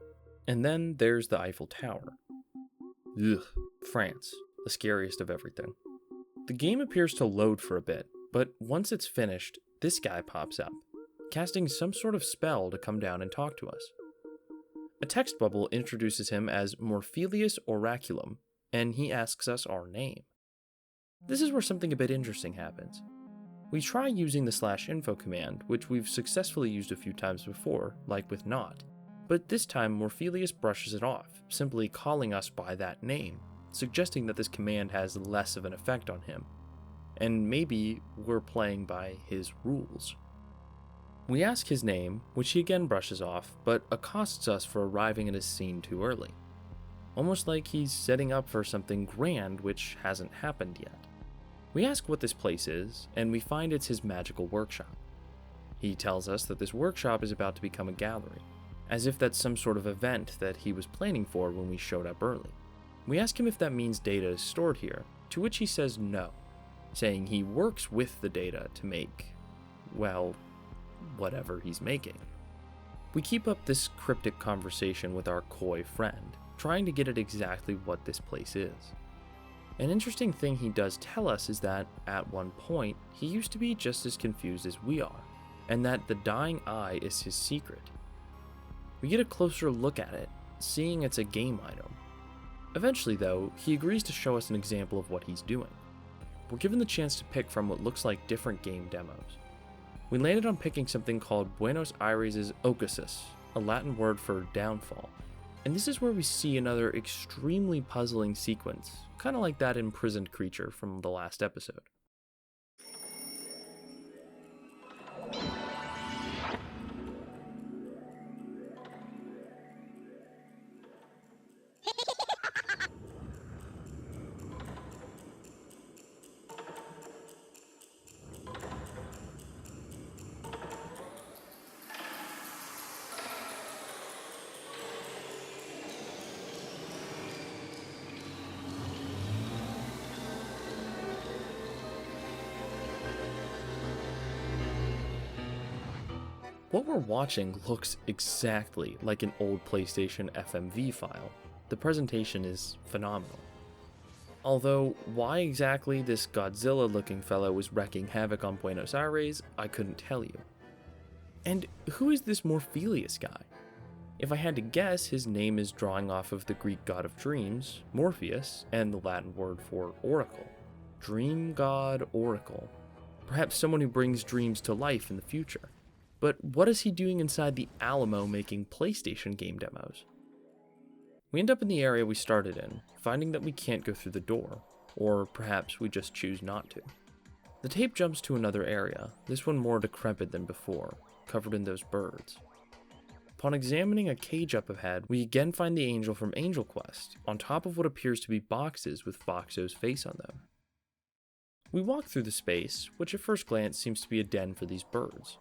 And then there's the Eiffel Tower. Ugh, France, the scariest of everything. The game appears to load for a bit, but once it's finished, this guy pops up, casting some sort of spell to come down and talk to us. A text bubble introduces him as Morphelius Oraculum, and he asks us our name. This is where something a bit interesting happens. We try using the /info command, which we've successfully used a few times before, like with not, but this time Morphelius brushes it off, simply calling us by that name, suggesting that this command has less of an effect on him, and maybe we're playing by his rules. We ask his name, which he again brushes off, but accosts us for arriving at his scene too early. Almost like he's setting up for something grand which hasn't happened yet. We ask what this place is, and we find it's his magical workshop. He tells us that this workshop is about to become a gallery, as if that's some sort of event that he was planning for when we showed up early. We ask him if that means data is stored here, to which he says no, saying he works with the data to make, well, whatever he's making. We keep up this cryptic conversation with our coy friend, trying to get at exactly what this place is. An interesting thing he does tell us is that, at one point, he used to be just as confused as we are, and that the dying eye is his secret. We get a closer look at it, seeing it's a game item. Eventually, though, he agrees to show us an example of what he's doing. We're given the chance to pick from what looks like different game demos. We landed on picking something called Buenos Aires' Ocasus, a Latin word for downfall. And this is where we see another extremely puzzling sequence, kind of like that imprisoned creature from the last episode. What we're watching looks exactly like an old PlayStation FMV file. The presentation is phenomenal. Although, why exactly this Godzilla-looking fellow was wreaking havoc on Buenos Aires, I couldn't tell you. And who is this Morphelius guy? If I had to guess, his name is drawing off of the Greek god of dreams, Morpheus, and the Latin word for oracle. Dream god oracle. Perhaps someone who brings dreams to life in the future. But what is he doing inside the Alamo making PlayStation game demos? We end up in the area we started in, finding that we can't go through the door, or perhaps we just choose not to. The tape jumps to another area, this one more decrepit than before, covered in those birds. Upon examining a cage up ahead, we again find the angel from Angel Quest, on top of what appears to be boxes with Foxo's face on them. We walk through the space, which at first glance seems to be a den for these birds.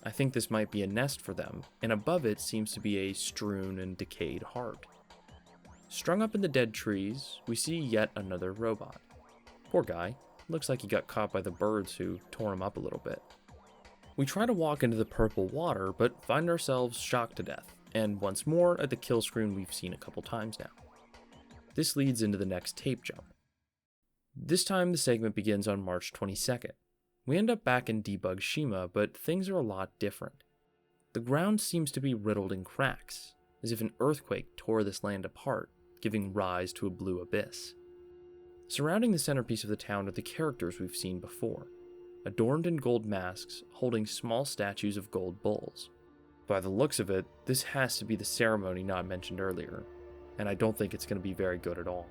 I think this might be a nest for them, and above it seems to be a strewn and decayed heart. Strung up in the dead trees, we see yet another robot. Poor guy, looks like he got caught by the birds who tore him up a little bit. We try to walk into the purple water, but find ourselves shocked to death, and once more at the kill screen we've seen a couple times now. This leads into the next tape jump. This time the segment begins on March 22nd. We end up back in Debug Shima, but things are a lot different. The ground seems to be riddled in cracks, as if an earthquake tore this land apart, giving rise to a blue abyss. Surrounding the centerpiece of the town are the characters we've seen before, adorned in gold masks, holding small statues of gold bulls. By the looks of it, this has to be the ceremony not mentioned earlier, and I don't think it's going to be very good at all.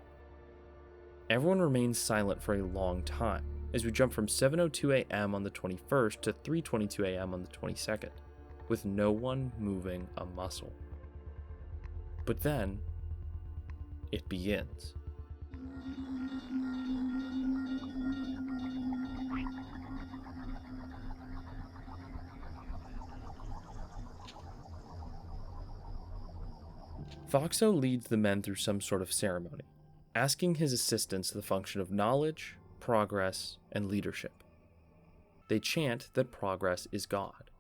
Everyone remains silent for a long time, as we jump from 7:02 a.m. on the 21st to 3:22 a.m. on the 22nd, with no one moving a muscle. But then, it begins. Foxo leads the men through some sort of ceremony, asking his assistants the function of knowledge, progress, and leadership. They chant that progress is God.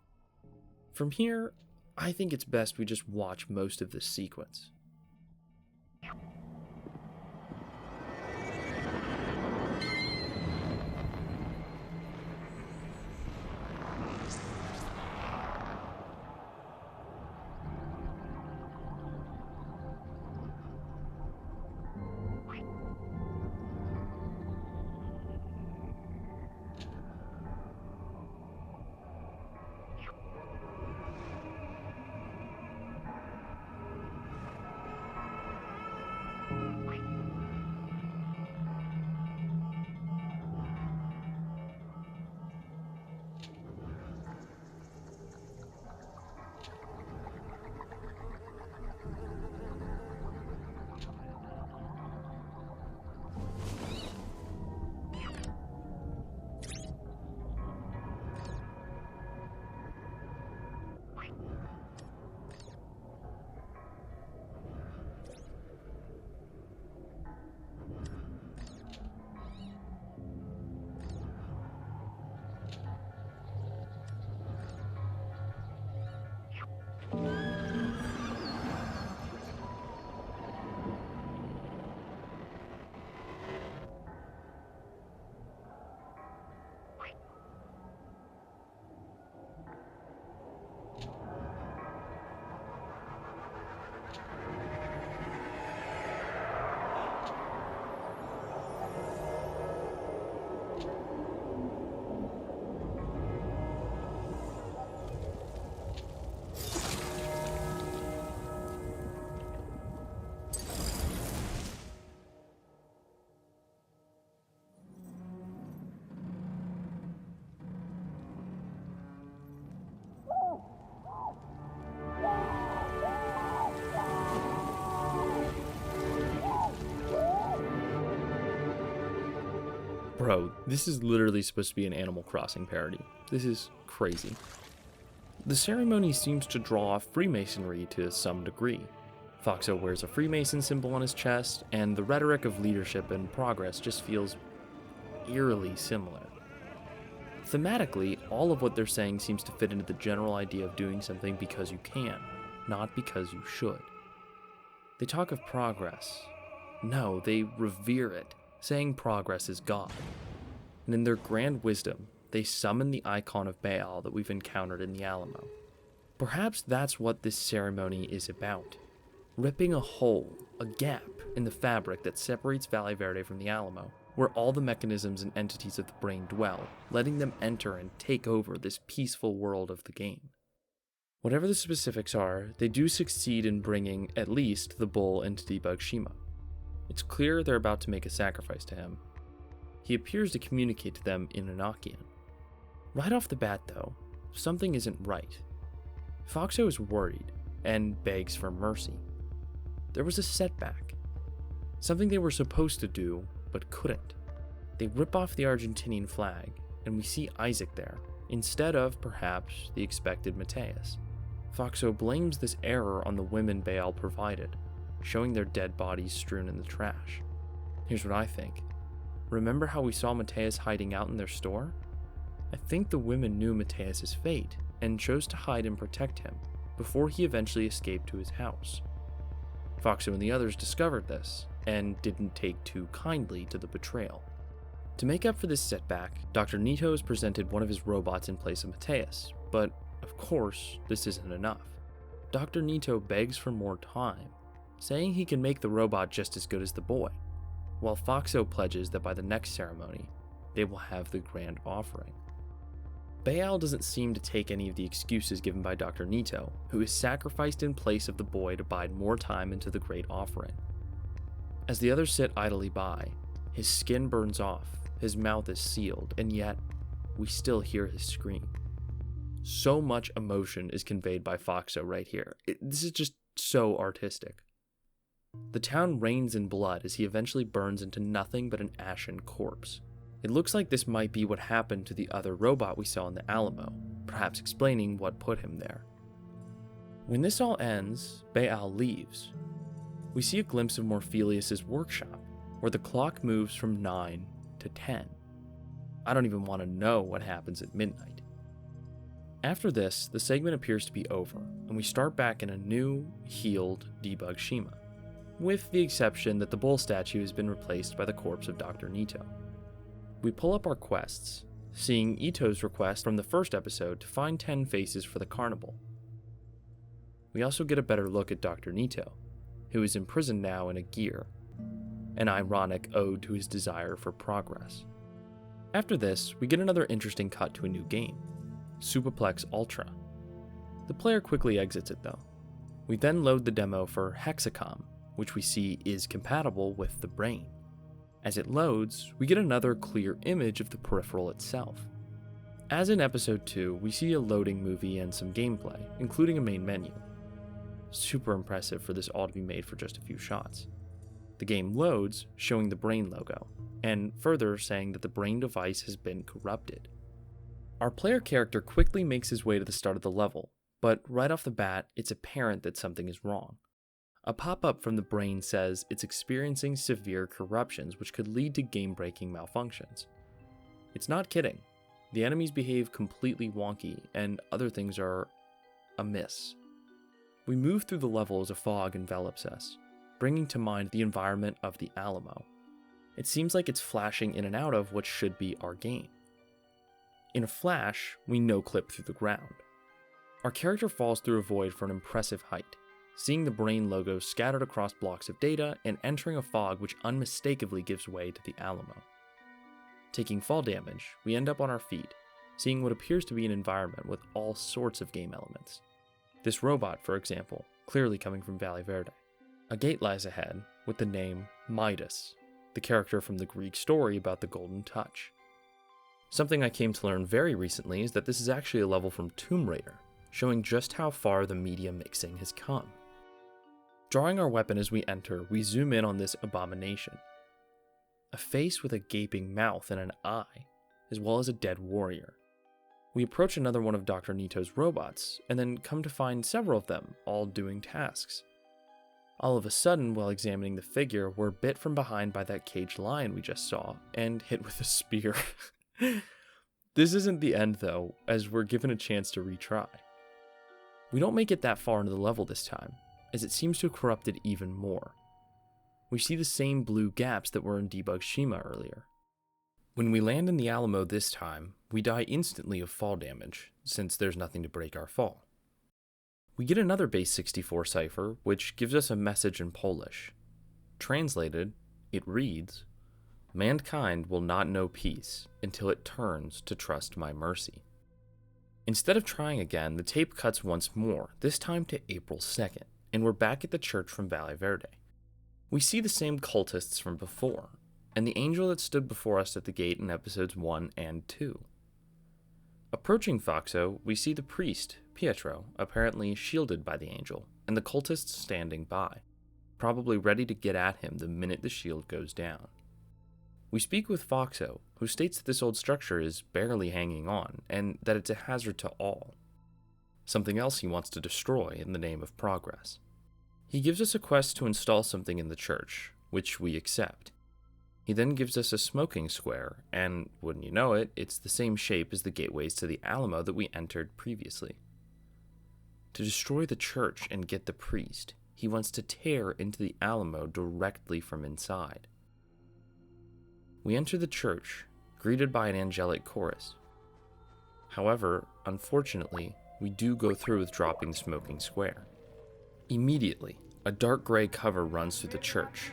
From here, I think it's best we just watch most of this sequence. Bro, this is literally supposed to be an Animal Crossing parody. This is crazy. The ceremony seems to draw Freemasonry to some degree. Foxo wears a Freemason symbol on his chest, and the rhetoric of leadership and progress just feels eerily similar. Thematically, all of what they're saying seems to fit into the general idea of doing something because you can, not because you should. They talk of progress. No, they revere it, saying progress is God. And in their grand wisdom, they summon the icon of Baal that we've encountered in the Alamo. Perhaps that's what this ceremony is about. Ripping a hole, a gap, in the fabric that separates Valle Verde from the Alamo, where all the mechanisms and entities of the brain dwell, letting them enter and take over this peaceful world of the game. Whatever the specifics are, they do succeed in bringing, at least, the bull into Debug Shima. It's clear they're about to make a sacrifice to him. He appears to communicate to them in Enochian. Right off the bat, though, something isn't right. Foxo is worried, and begs for mercy. There was a setback. Something they were supposed to do, but couldn't. They rip off the Argentinian flag, and we see Isaac there, instead of, perhaps, the expected Mateus. Foxo blames this error on the women Baal provided, showing their dead bodies strewn in the trash. Here's what I think. Remember how we saw Mateus hiding out in their store? I think the women knew Mateus's fate, and chose to hide and protect him, before he eventually escaped to his house. Foxo and the others discovered this, and didn't take too kindly to the betrayal. To make up for this setback, Dr. Nito has presented one of his robots in place of Mateus, but of course, this isn't enough. Dr. Nito begs for more time, saying he can make the robot just as good as the boy, while Foxo pledges that by the next ceremony, they will have the grand offering. Baal doesn't seem to take any of the excuses given by Dr. Nito, who is sacrificed in place of the boy to bide more time into the great offering. As the others sit idly by, his skin burns off, his mouth is sealed, and yet, we still hear his scream. So much emotion is conveyed by Foxo right here. This is just so artistic. The town rains in blood as he eventually burns into nothing but an ashen corpse. It looks like this might be what happened to the other robot we saw in the Alamo, perhaps explaining what put him there. When this all ends, Baal leaves. We see a glimpse of Morphelius' workshop, where the clock moves from 9 to 10. I don't even want to know what happens at midnight. After this, the segment appears to be over, and we start back in a new, healed Debug Shima, with the exception that the bull statue has been replaced by the corpse of Dr. Nito. We pull up our quests, seeing Ito's request from the first episode to find 10 faces for the carnival. We also get a better look at Dr. Nito, who is imprisoned now in a gear, an ironic ode to his desire for progress. After this, we get another interesting cut to a new game, Superplex Ultra. The player quickly exits it though. We then load the demo for Hexacom, which we see is compatible with the brain. As it loads, we get another clear image of the peripheral itself. As in episode 2, we see a loading movie and some gameplay, including a main menu. Super impressive for this all to be made for just a few shots. The game loads, showing the brain logo, and further saying that the brain device has been corrupted. Our player character quickly makes his way to the start of the level, but right off the bat, it's apparent that something is wrong. A pop-up from the brain says it's experiencing severe corruptions which could lead to game-breaking malfunctions. It's not kidding. The enemies behave completely wonky, and other things are amiss. We move through the level as a fog envelops us, bringing to mind the environment of the Alamo. It seems like it's flashing in and out of what should be our game. In a flash, we no-clip through the ground. Our character falls through a void for an impressive height, seeing the brain logo scattered across blocks of data and entering a fog which unmistakably gives way to the Alamo. Taking fall damage, we end up on our feet, seeing what appears to be an environment with all sorts of game elements. This robot, for example, clearly coming from Valle Verde. A gate lies ahead with the name Midas, the character from the Greek story about the Golden Touch. Something I came to learn very recently is that this is actually a level from Tomb Raider, showing just how far the media mixing has come. Drawing our weapon as we enter, we zoom in on this abomination. A face with a gaping mouth and an eye, as well as a dead warrior. We approach another one of Dr. Nito's robots, and then come to find several of them, all doing tasks. All of a sudden, while examining the figure, we're bit from behind by that caged lion we just saw, and hit with a spear. This isn't the end though, as we're given a chance to retry. We don't make it that far into the level this time, as it seems to have corrupted even more. We see the same blue gaps that were in Debug Shima earlier. When we land in the Alamo this time, we die instantly of fall damage, since there's nothing to break our fall. We get another base 64 cipher, which gives us a message in Polish. Translated, it reads, "Mankind will not know peace until it turns to trust my mercy." Instead of trying again, the tape cuts once more, this time to April 2nd, and we're back at the church from Valle Verde. We see the same cultists from before, and the angel that stood before us at the gate in episodes 1 and 2. Approaching Foxo, we see the priest, Pietro, apparently shielded by the angel, and the cultists standing by, probably ready to get at him the minute the shield goes down. We speak with Foxo, who states that this old structure is barely hanging on, and that it's a hazard to all. Something else he wants to destroy in the name of progress. He gives us a quest to install something in the church, which we accept. He then gives us a smoking square, and wouldn't you know it, it's the same shape as the gateways to the Alamo that we entered previously. To destroy the church and get the priest, he wants to tear into the Alamo directly from inside. We enter the church, greeted by an angelic chorus. However, unfortunately, we do go through with dropping the smoking square. Immediately, a dark gray cover runs through the church.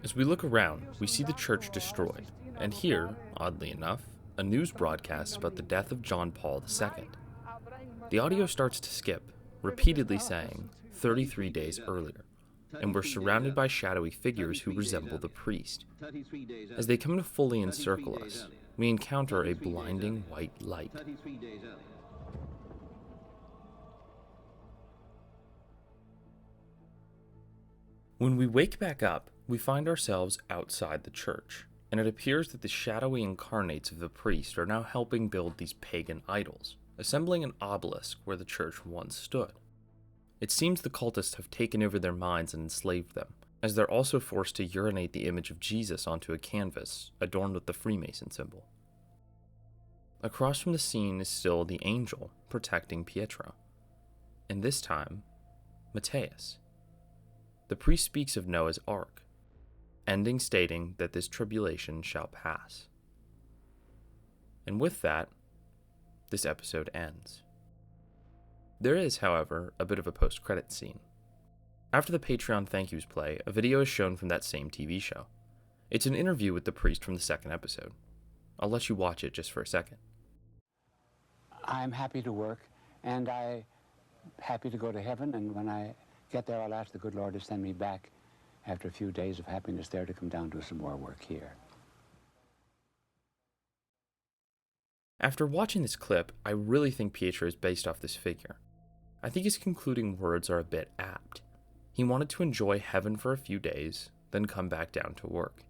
As we look around, we see the church destroyed, and hear, oddly enough, a news broadcast about the death of John Paul II. The audio starts to skip, repeatedly saying 33 days earlier, and we're surrounded by shadowy figures who resemble the priest. As they come to fully encircle us, we encounter a blinding white light. When we wake back up, we find ourselves outside the church, and it appears that the shadowy incarnates of the priest are now helping build these pagan idols, assembling an obelisk where the church once stood. It seems the cultists have taken over their minds and enslaved them, as they're also forced to urinate the image of Jesus onto a canvas adorned with the Freemason symbol. Across from the scene is still the angel protecting Pietro, and this time, Matthias. The priest speaks of Noah's Ark, ending stating that this tribulation shall pass. And with that, this episode ends. There is, however, a bit of a post-credit scene. After the Patreon thank yous play, a video is shown from that same TV show. It's an interview with the priest from the second episode. I'll let you watch it just for a second. I'm happy to work, and I'm happy to go to heaven, and when I get there, I'll ask the good Lord to send me back after a few days of happiness there to come down to some more work here. After watching this clip, I really think Pietro is based off this figure. I think his concluding words are a bit apt. He wanted to enjoy heaven for a few days, then come back down to work.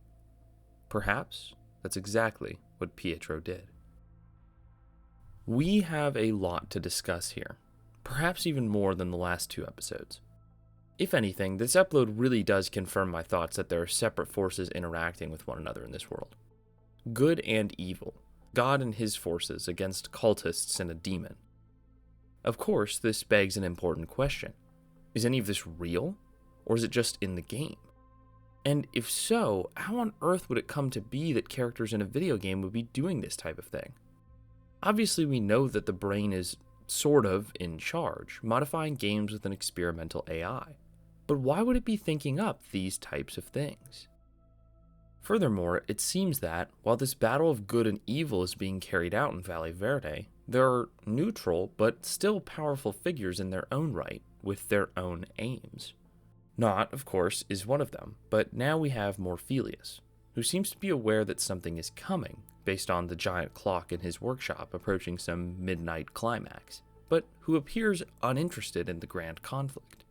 Perhaps that's exactly what Pietro did. We have a lot to discuss here, perhaps even more than the last two episodes. If anything, this upload really does confirm my thoughts that there are separate forces interacting with one another in this world. Good and evil. God and his forces against cultists and a demon. Of course, this begs an important question. Is any of this real, or is it just in the game? And if so, how on earth would it come to be that characters in a video game would be doing this type of thing? Obviously, we know that the brain is sort of in charge, modifying games with an experimental AI. But why would it be thinking up these types of things? Furthermore, it seems that, while this battle of good and evil is being carried out in Valle Verde, there are neutral but still powerful figures in their own right, with their own aims. Not, of course, is one of them, but now we have Morphelius, who seems to be aware that something is coming, based on the giant clock in his workshop approaching some midnight climax, but who appears uninterested in the grand conflict.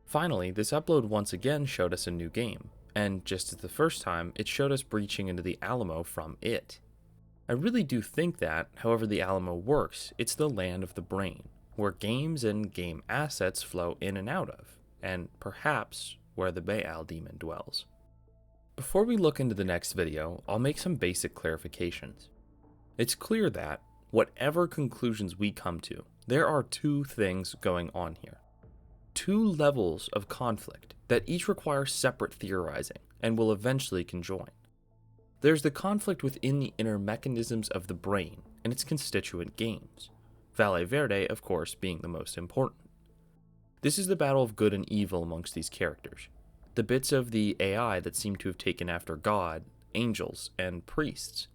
Finally, this upload once again showed us a new game, and just as the first time, it showed us breaching into the Alamo from it. I really do think that, however the Alamo works, it's the land of the brain, where games and game assets flow in and out of, and perhaps where the Baal demon dwells. Before we look into the next video, I'll make some basic clarifications. It's clear that, whatever conclusions we come to, there are two things going on here. Two levels of conflict that each require separate theorizing and will eventually conjoin. There's the conflict within the inner mechanisms of the brain and its constituent games, Valle Verde, of course, being the most important. This is the battle of good and evil amongst these characters, the bits of the AI that seem to have taken after God, angels, and priests,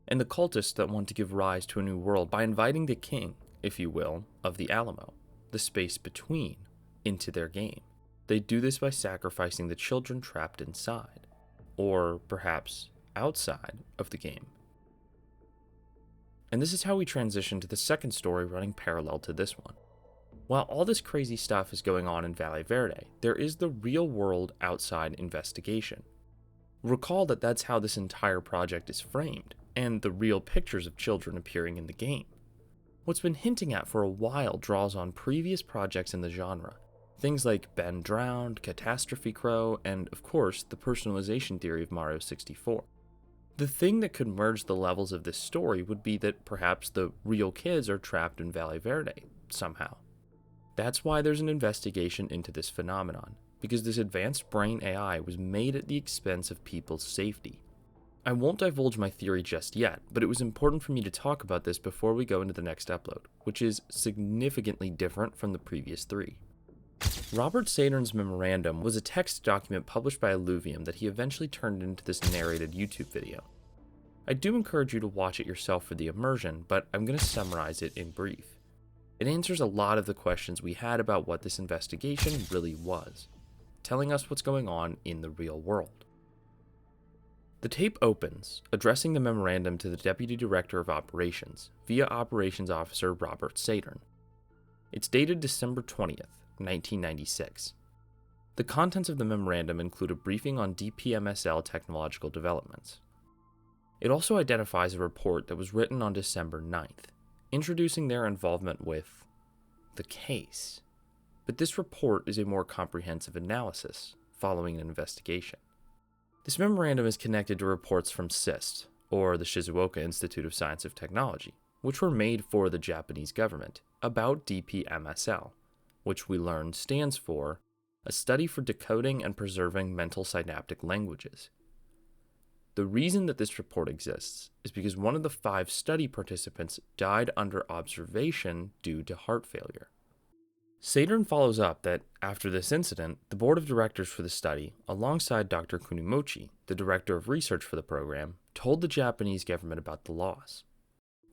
and the cultists that want to give rise to a new world by inviting the king, if you will, of the Alamo, the space between, into their game. They do this by sacrificing the children trapped inside, or perhaps outside of the game. And this is how we transition to the second story running parallel to this one. While all this crazy stuff is going on in Valle Verde, there is the real-world outside investigation. Recall that that's how this entire project is framed, and the real pictures of children appearing in the game. What's been hinting at for a while draws on previous projects in the genre, things like Ben Drowned, Catastrophe Crow, and of course, the personalization theory of Mario 64. The thing that could merge the levels of this story would be that perhaps the real kids are trapped in Valle Verde, somehow. That's why there's an investigation into this phenomenon, because this advanced brain AI was made at the expense of people's safety. I won't divulge my theory just yet, but it was important for me to talk about this before we go into the next upload, which is significantly different from the previous three. Robert Saturn's Memorandum was a text document published by Illuvium that he eventually turned into this narrated YouTube video. I do encourage you to watch it yourself for the immersion, but I'm going to summarize it in brief. It answers a lot of the questions we had about what this investigation really was, telling us what's going on in the real world. The tape opens, addressing the memorandum to the Deputy Director of Operations, via Operations Officer Robert Saeturn. It's dated December 20th, 1996. The contents of the memorandum include a briefing on DPMSL technological developments. It also identifies a report that was written on December 9th, introducing their involvement with the case. But this report is a more comprehensive analysis, following an investigation. This memorandum is connected to reports from SIST, or the Shizuoka Institute of Science and Technology, which were made for the Japanese government, about DPMSL, which we learn stands for a study for decoding and preserving mental synaptic languages. The reason that this report exists is because one of the 5 study participants died under observation due to heart failure. Saeturn follows up that, after this incident, the board of directors for the study, alongside Dr. Kunimochi, the director of research for the program, told the Japanese government about the loss.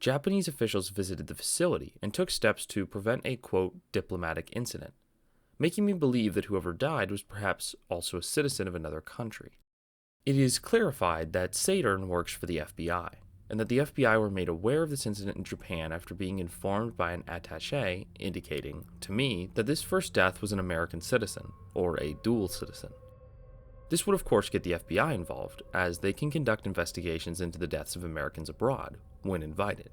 Japanese officials visited the facility and took steps to prevent a, quote, diplomatic incident, making me believe that whoever died was perhaps also a citizen of another country. It is clarified that Saeturn works for the FBI, and that the FBI were made aware of this incident in Japan after being informed by an attaché, indicating, to me, that this first death was an American citizen, or a dual citizen. This would of course get the FBI involved, as they can conduct investigations into the deaths of Americans abroad, when invited.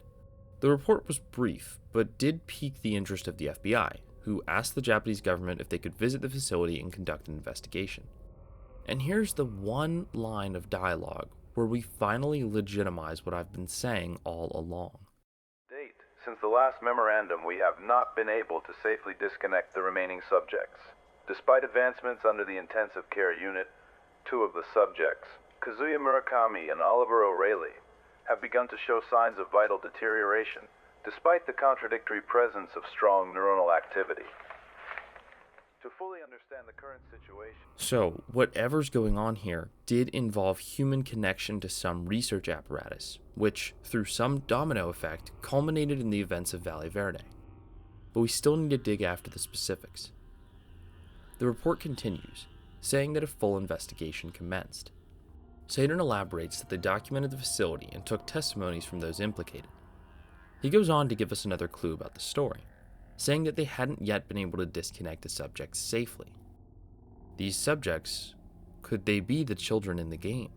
The report was brief, but did pique the interest of the FBI, who asked the Japanese government if they could visit the facility and conduct an investigation. And here's the one line of dialogue where we finally legitimize what I've been saying all along. Date. Since the last memorandum, we have not been able to safely disconnect the remaining subjects. Despite advancements under the intensive care unit, 2 of the subjects, Kazuya Murakami and Oliver O'Reilly, have begun to show signs of vital deterioration, despite the contradictory presence of strong neuronal activity. To fully understand the current situation... So, whatever's going on here did involve human connection to some research apparatus, which, through some domino effect, culminated in the events of Valle Verde. But we still need to dig after the specifics. The report continues, saying that a full investigation commenced. Saeturn elaborates that they documented the facility and took testimonies from those implicated. He goes on to give us another clue about the story, saying that they hadn't yet been able to disconnect the subjects safely. These subjects, could they be the children in the game?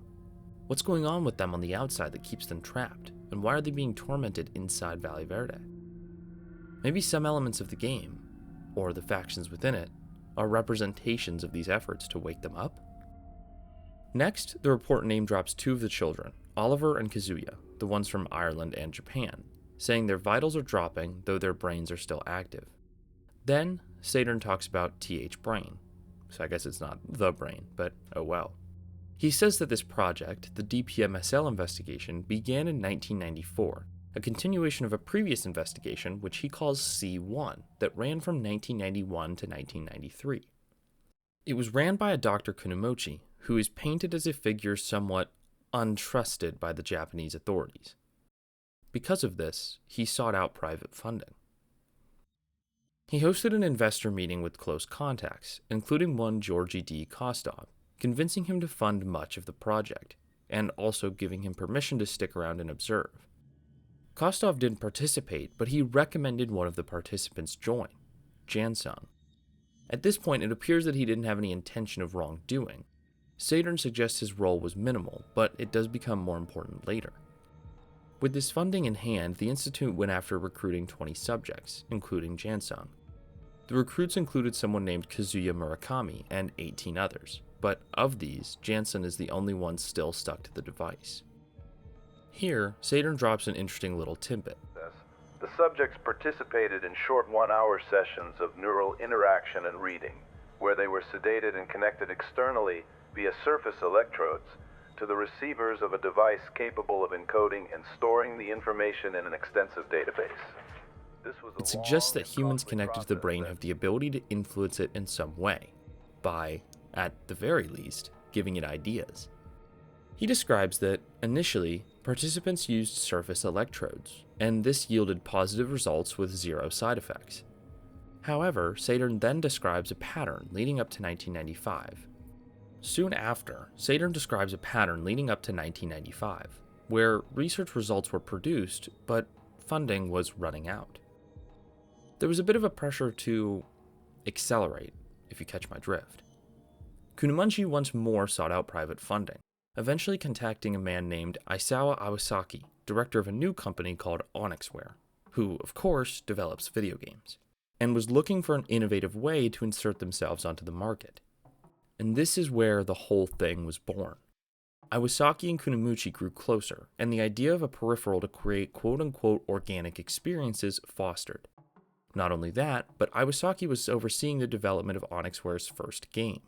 What's going on with them on the outside that keeps them trapped, and why are they being tormented inside Valle Verde? Maybe some elements of the game, or the factions within it, are representations of these efforts to wake them up? Next, the report name drops 2 of the children, Oliver and Kazuya, the ones from Ireland and Japan, saying their vitals are dropping, though their brains are still active. Then, Saeturn talks about TH brain, so I guess it's not the brain, but oh well. He says that this project, the DPMSL investigation, began in 1994, a continuation of a previous investigation which he calls C1, that ran from 1991 to 1993. It was ran by a Dr. Kunimochi, who is painted as a figure somewhat untrusted by the Japanese authorities. Because of this, he sought out private funding. He hosted an investor meeting with close contacts, including one Georgy D. Kostov, convincing him to fund much of the project, and also giving him permission to stick around and observe. Kostov didn't participate, but he recommended one of the participants join, Jansung. At this point, it appears that he didn't have any intention of wrongdoing. Saeturn suggests his role was minimal, but it does become more important later. With this funding in hand, the Institute went after recruiting 20 subjects, including Jansung. The recruits included someone named Kazuya Murakami and 18 others, but of these, Jansung is the only one still stuck to the device. Here, Saeturn drops an interesting little tidbit. The subjects participated in short 1-hour sessions of neural interaction and reading, where they were sedated and connected externally via surface electrodes to the receivers of a device capable of encoding and storing the information in an extensive database. It suggests that humans connected to the brain have the ability to influence it in some way, by, at the very least, giving it ideas. He describes that, initially, participants used surface electrodes, and this yielded positive results with 0 side effects. However, Saeturn then describes a pattern leading up to 1995. Soon after, Saeturn describes a pattern leading up to 1995, where research results were produced, but funding was running out. There was a bit of a pressure to accelerate, if you catch my drift. Kunamunchi once more sought out private funding, eventually contacting a man named Isawa Awasaki, director of a new company called Onyxware, who, of course, develops video games, and was looking for an innovative way to insert themselves onto the market. And this is where the whole thing was born. Awasaki and Kunamunchi grew closer, and the idea of a peripheral to create quote-unquote organic experiences fostered. Not only that, but Awasaki was overseeing the development of Onyxware's first game,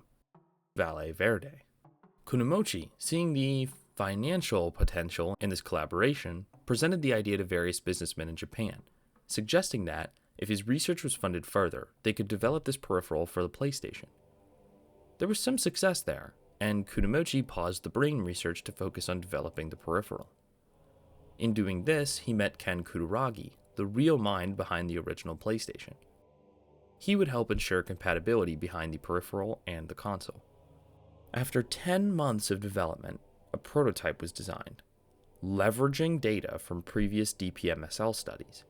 Valle Verde. Kunamunchi, seeing the financial potential in this collaboration, presented the idea to various businessmen in Japan, suggesting that, if his research was funded further, they could develop this peripheral for the PlayStation. There was some success there, and Kunamunchi paused the brain research to focus on developing the peripheral. In doing this, he met Ken Kutaragi, the real mind behind the original PlayStation. He would help ensure compatibility behind the peripheral and the console. After 10 months of development, a prototype was designed, leveraging data from previous DPMSL studies.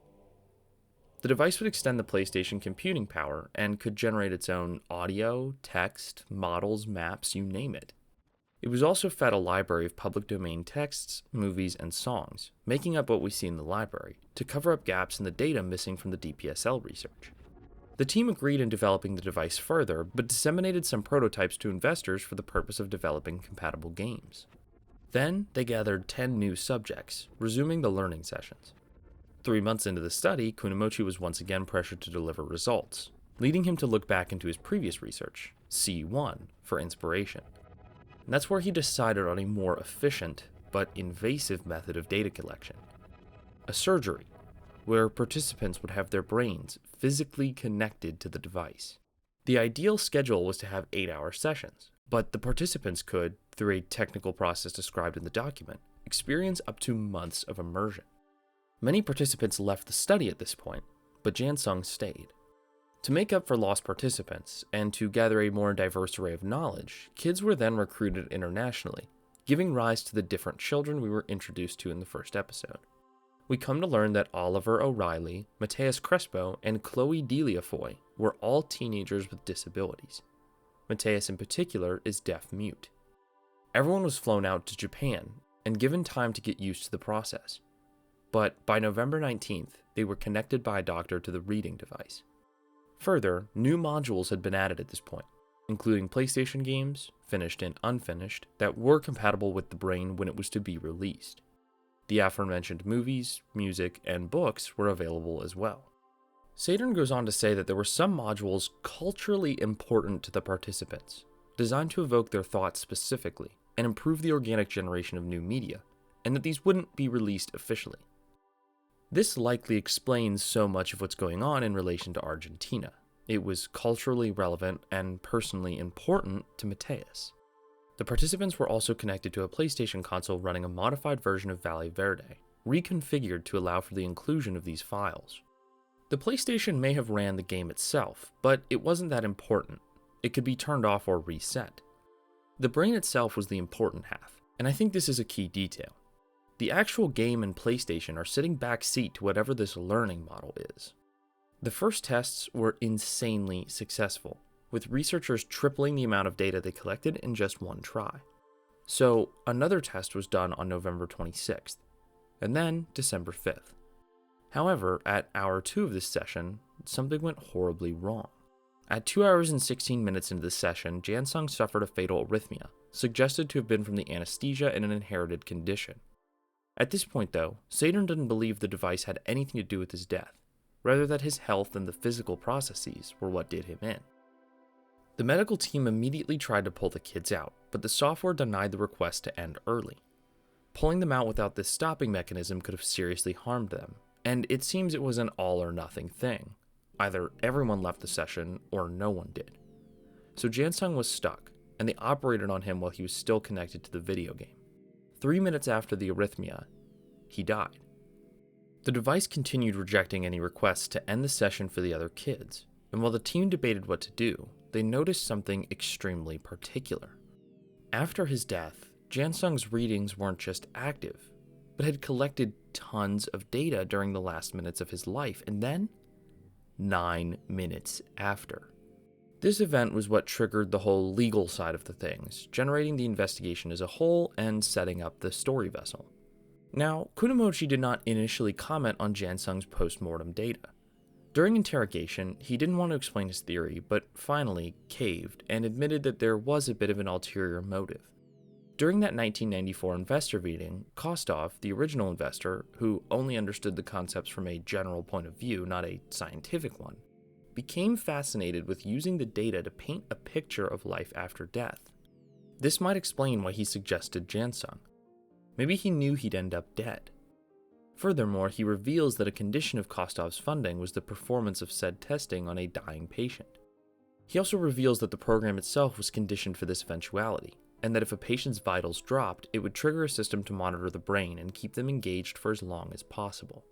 The device would extend the PlayStation computing power and could generate its own audio, text, models, maps, you name it. It was also fed a library of public domain texts, movies, and songs, making up what we see in the library, to cover up gaps in the data missing from the DPSL research. The team agreed in developing the device further, but disseminated some prototypes to investors for the purpose of developing compatible games. Then, they gathered 10 new subjects, resuming the learning sessions. 3 months into the study, Kunamunchi was once again pressured to deliver results, leading him to look back into his previous research, C1, for inspiration. And that's where he decided on a more efficient, but invasive method of data collection. A surgery, where participants would have their brains physically connected to the device. The ideal schedule was to have 8-hour sessions, but the participants could, through a technical process described in the document, experience up to months of immersion. Many participants left the study at this point, but Jansung stayed. To make up for lost participants, and to gather a more diverse array of knowledge, kids were then recruited internationally, giving rise to the different children we were introduced to in the first episode. We come to learn that Oliver O'Reilly, Mateus Crespo, and Chloe Deliafoy were all teenagers with disabilities. Mateus in particular is deaf-mute. Everyone was flown out to Japan and given time to get used to the process. But by November 19th, they were connected by a doctor to the reading device. Further, new modules had been added at this point, including PlayStation games, finished and unfinished, that were compatible with the brain when it was to be released. The aforementioned movies, music, and books were available as well. Saeturn goes on to say that there were some modules culturally important to the participants, designed to evoke their thoughts specifically and improve the organic generation of new media, and that these wouldn't be released officially. This likely explains so much of what's going on in relation to Argentina. It was culturally relevant and personally important to Mateus. The participants were also connected to a PlayStation console running a modified version of Valle Verde, reconfigured to allow for the inclusion of these files. The PlayStation may have ran the game itself, but it wasn't that important. It could be turned off or reset. The brain itself was the important half, and I think this is a key detail. The actual game and PlayStation are sitting back seat to whatever this learning model is. The first tests were insanely successful, with researchers tripling the amount of data they collected in just one try. So another test was done on November 26th, and then December 5th. However, at hour 2 of this session, something went horribly wrong. At 2 hours and 16 minutes into the session, Jansung suffered a fatal arrhythmia, suggested to have been from the anesthesia and an inherited condition. At this point, though, Saeturn didn't believe the device had anything to do with his death, rather that his health and the physical processes were what did him in. The medical team immediately tried to pull the kids out, but the software denied the request to end early. Pulling them out without this stopping mechanism could have seriously harmed them, and it seems it was an all-or-nothing thing. Either everyone left the session, or no one did. So Jansung was stuck, and they operated on him while he was still connected to the video game. 3 minutes after the arrhythmia, he died. The device continued rejecting any requests to end the session for the other kids, and while the team debated what to do, they noticed something extremely particular. After his death, Jansung's readings weren't just active, but had collected tons of data during the last minutes of his life, and then 9 minutes after. This event was what triggered the whole legal side of the things, generating the investigation as a whole and setting up the story vessel. Now, Kunimochi did not initially comment on Jansung's post-mortem data. During interrogation, he didn't want to explain his theory, but finally caved and admitted that there was a bit of an ulterior motive. During that 1994 investor meeting, Kostov, the original investor, who only understood the concepts from a general point of view, not a scientific one, became fascinated with using the data to paint a picture of life after death. This might explain why he suggested Jansung. Maybe he knew he'd end up dead. Furthermore, he reveals that a condition of Kostov's funding was the performance of said testing on a dying patient. He also reveals that the program itself was conditioned for this eventuality, and that if a patient's vitals dropped, it would trigger a system to monitor the brain and keep them engaged for as long as possible.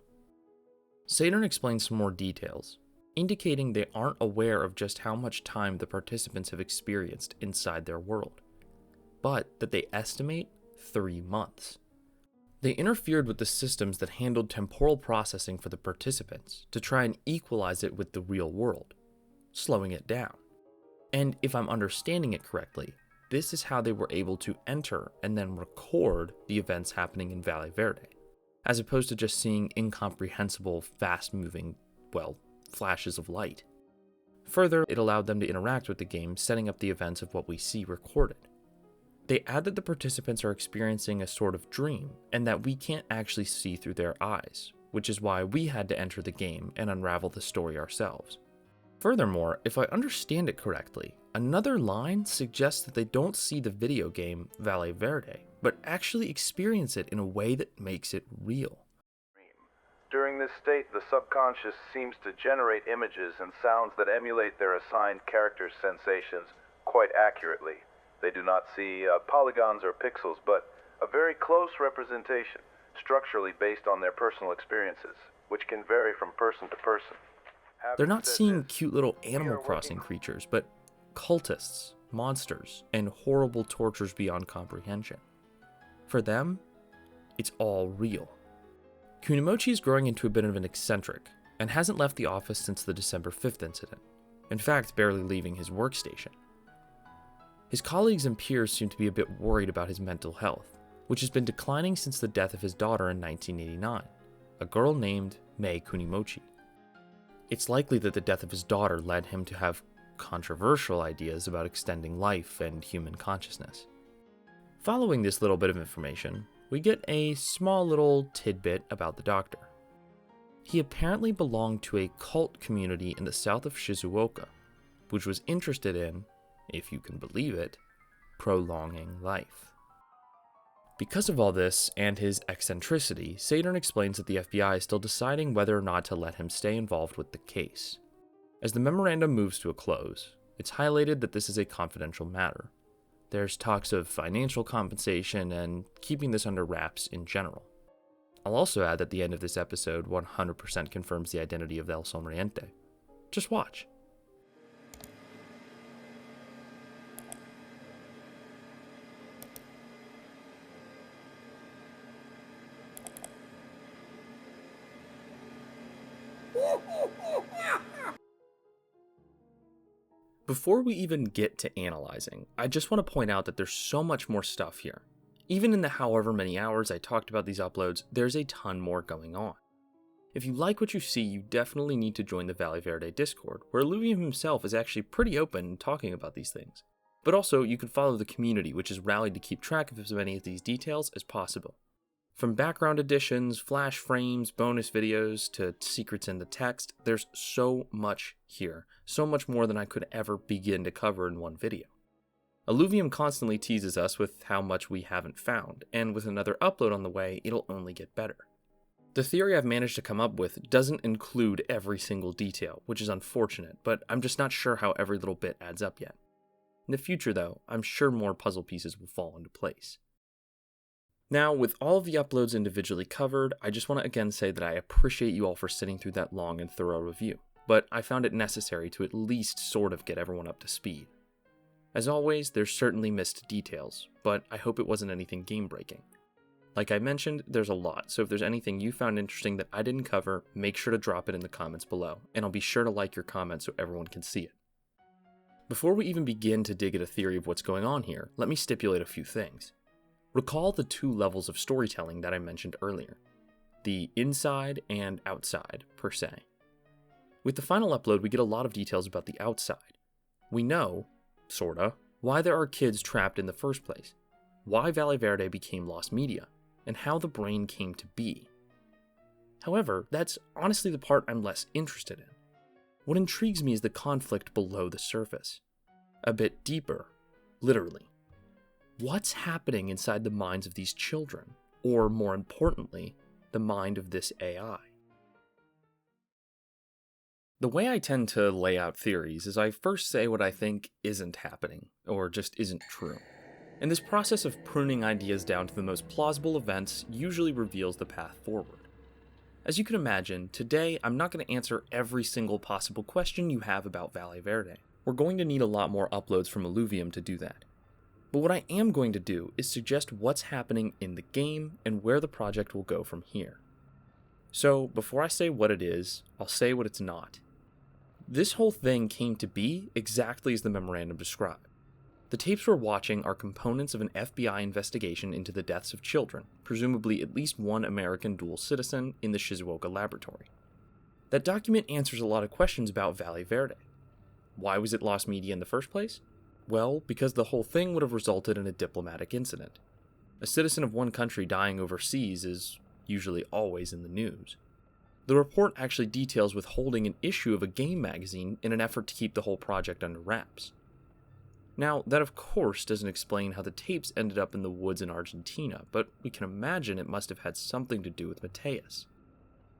Saeturn explains some more details, indicating they aren't aware of just how much time the participants have experienced inside their world, but that they estimate 3 months. They interfered with the systems that handled temporal processing for the participants to try and equalize it with the real world, slowing it down. And if I'm understanding it correctly, this is how they were able to enter and then record the events happening in Valle Verde, as opposed to just seeing incomprehensible, fast-moving, flashes of light. Further, it allowed them to interact with the game, setting up the events of what we see recorded. They add that the participants are experiencing a sort of dream, and that we can't actually see through their eyes, which is why we had to enter the game and unravel the story ourselves. Furthermore, if I understand it correctly, another line suggests that they don't see the video game Valle Verde, but actually experience it in a way that makes it real. During this state, the subconscious seems to generate images and sounds that emulate their assigned characters' sensations quite accurately. They do not see polygons or pixels, but a very close representation, structurally based on their personal experiences, which can vary from person to person. They're not seeing cute little Animal Crossing creatures, but cultists, monsters, and horrible tortures beyond comprehension. For them, it's all real. Kunimochi is growing into a bit of an eccentric, and hasn't left the office since the December 5th incident, in fact barely leaving his workstation. His colleagues and peers seem to be a bit worried about his mental health, which has been declining since the death of his daughter in 1989, a girl named Mei Kunimochi. It's likely that the death of his daughter led him to have controversial ideas about extending life and human consciousness. Following this little bit of information, we get a small little tidbit about the doctor. He apparently belonged to a cult community in the south of Shizuoka, which was interested in, if you can believe it, prolonging life. Because of all this and his eccentricity, Saeturn explains that the FBI is still deciding whether or not to let him stay involved with the case. As the memorandum moves to a close, it's highlighted that this is a confidential matter. There's talks of financial compensation and keeping this under wraps in general. I'll also add that the end of this episode 100% confirms the identity of El Sonriente. Just watch. Before we even get to analyzing, I just want to point out that there's so much more stuff here. Even in the however many hours I talked about these uploads, there's a ton more going on. If you like what you see, you definitely need to join the Valle Verde Discord, where Illuvium himself is actually pretty open in talking about these things. But also, you can follow the community, which is rallied to keep track of as many of these details as possible. From background additions, flash frames, bonus videos, to secrets in the text, there's so much here, so much more than I could ever begin to cover in one video. Illuvium constantly teases us with how much we haven't found, and with another upload on the way, it'll only get better. The theory I've managed to come up with doesn't include every single detail, which is unfortunate, but I'm just not sure how every little bit adds up yet. In the future, though, I'm sure more puzzle pieces will fall into place. Now, with all of the uploads individually covered, I just want to again say that I appreciate you all for sitting through that long and thorough review, but I found it necessary to at least sort of get everyone up to speed. As always, there's certainly missed details, but I hope it wasn't anything game-breaking. Like I mentioned, there's a lot, so if there's anything you found interesting that I didn't cover, make sure to drop it in the comments below, and I'll be sure to like your comment so everyone can see it. Before we even begin to dig at a theory of what's going on here, let me stipulate a few things. Recall the two levels of storytelling that I mentioned earlier, the inside and outside, per se. With the final upload, we get a lot of details about the outside. We know, sorta, why there are kids trapped in the first place, why Valle Verde became lost media, and how the brain came to be. However, that's honestly the part I'm less interested in. What intrigues me is the conflict below the surface. A bit deeper, literally. What's happening inside the minds of these children? Or, more importantly, the mind of this AI? The way I tend to lay out theories is I first say what I think isn't happening, or just isn't true. And this process of pruning ideas down to the most plausible events usually reveals the path forward. As you can imagine, today I'm not going to answer every single possible question you have about Valle Verde. We're going to need a lot more uploads from Illuvium to do that. But what I am going to do is suggest what's happening in the game and where the project will go from here. So, before I say what it is, I'll say what it's not. This whole thing came to be exactly as the memorandum described. The tapes we're watching are components of an FBI investigation into the deaths of children, presumably at least one American dual citizen, in the Shizuoka laboratory. That document answers a lot of questions about Valle Verde. Why was it lost media in the first place? Well, because the whole thing would have resulted in a diplomatic incident. A citizen of one country dying overseas is usually always in the news. The report actually details withholding an issue of a game magazine in an effort to keep the whole project under wraps. Now, that of course doesn't explain how the tapes ended up in the woods in Argentina, but we can imagine it must have had something to do with Mateus.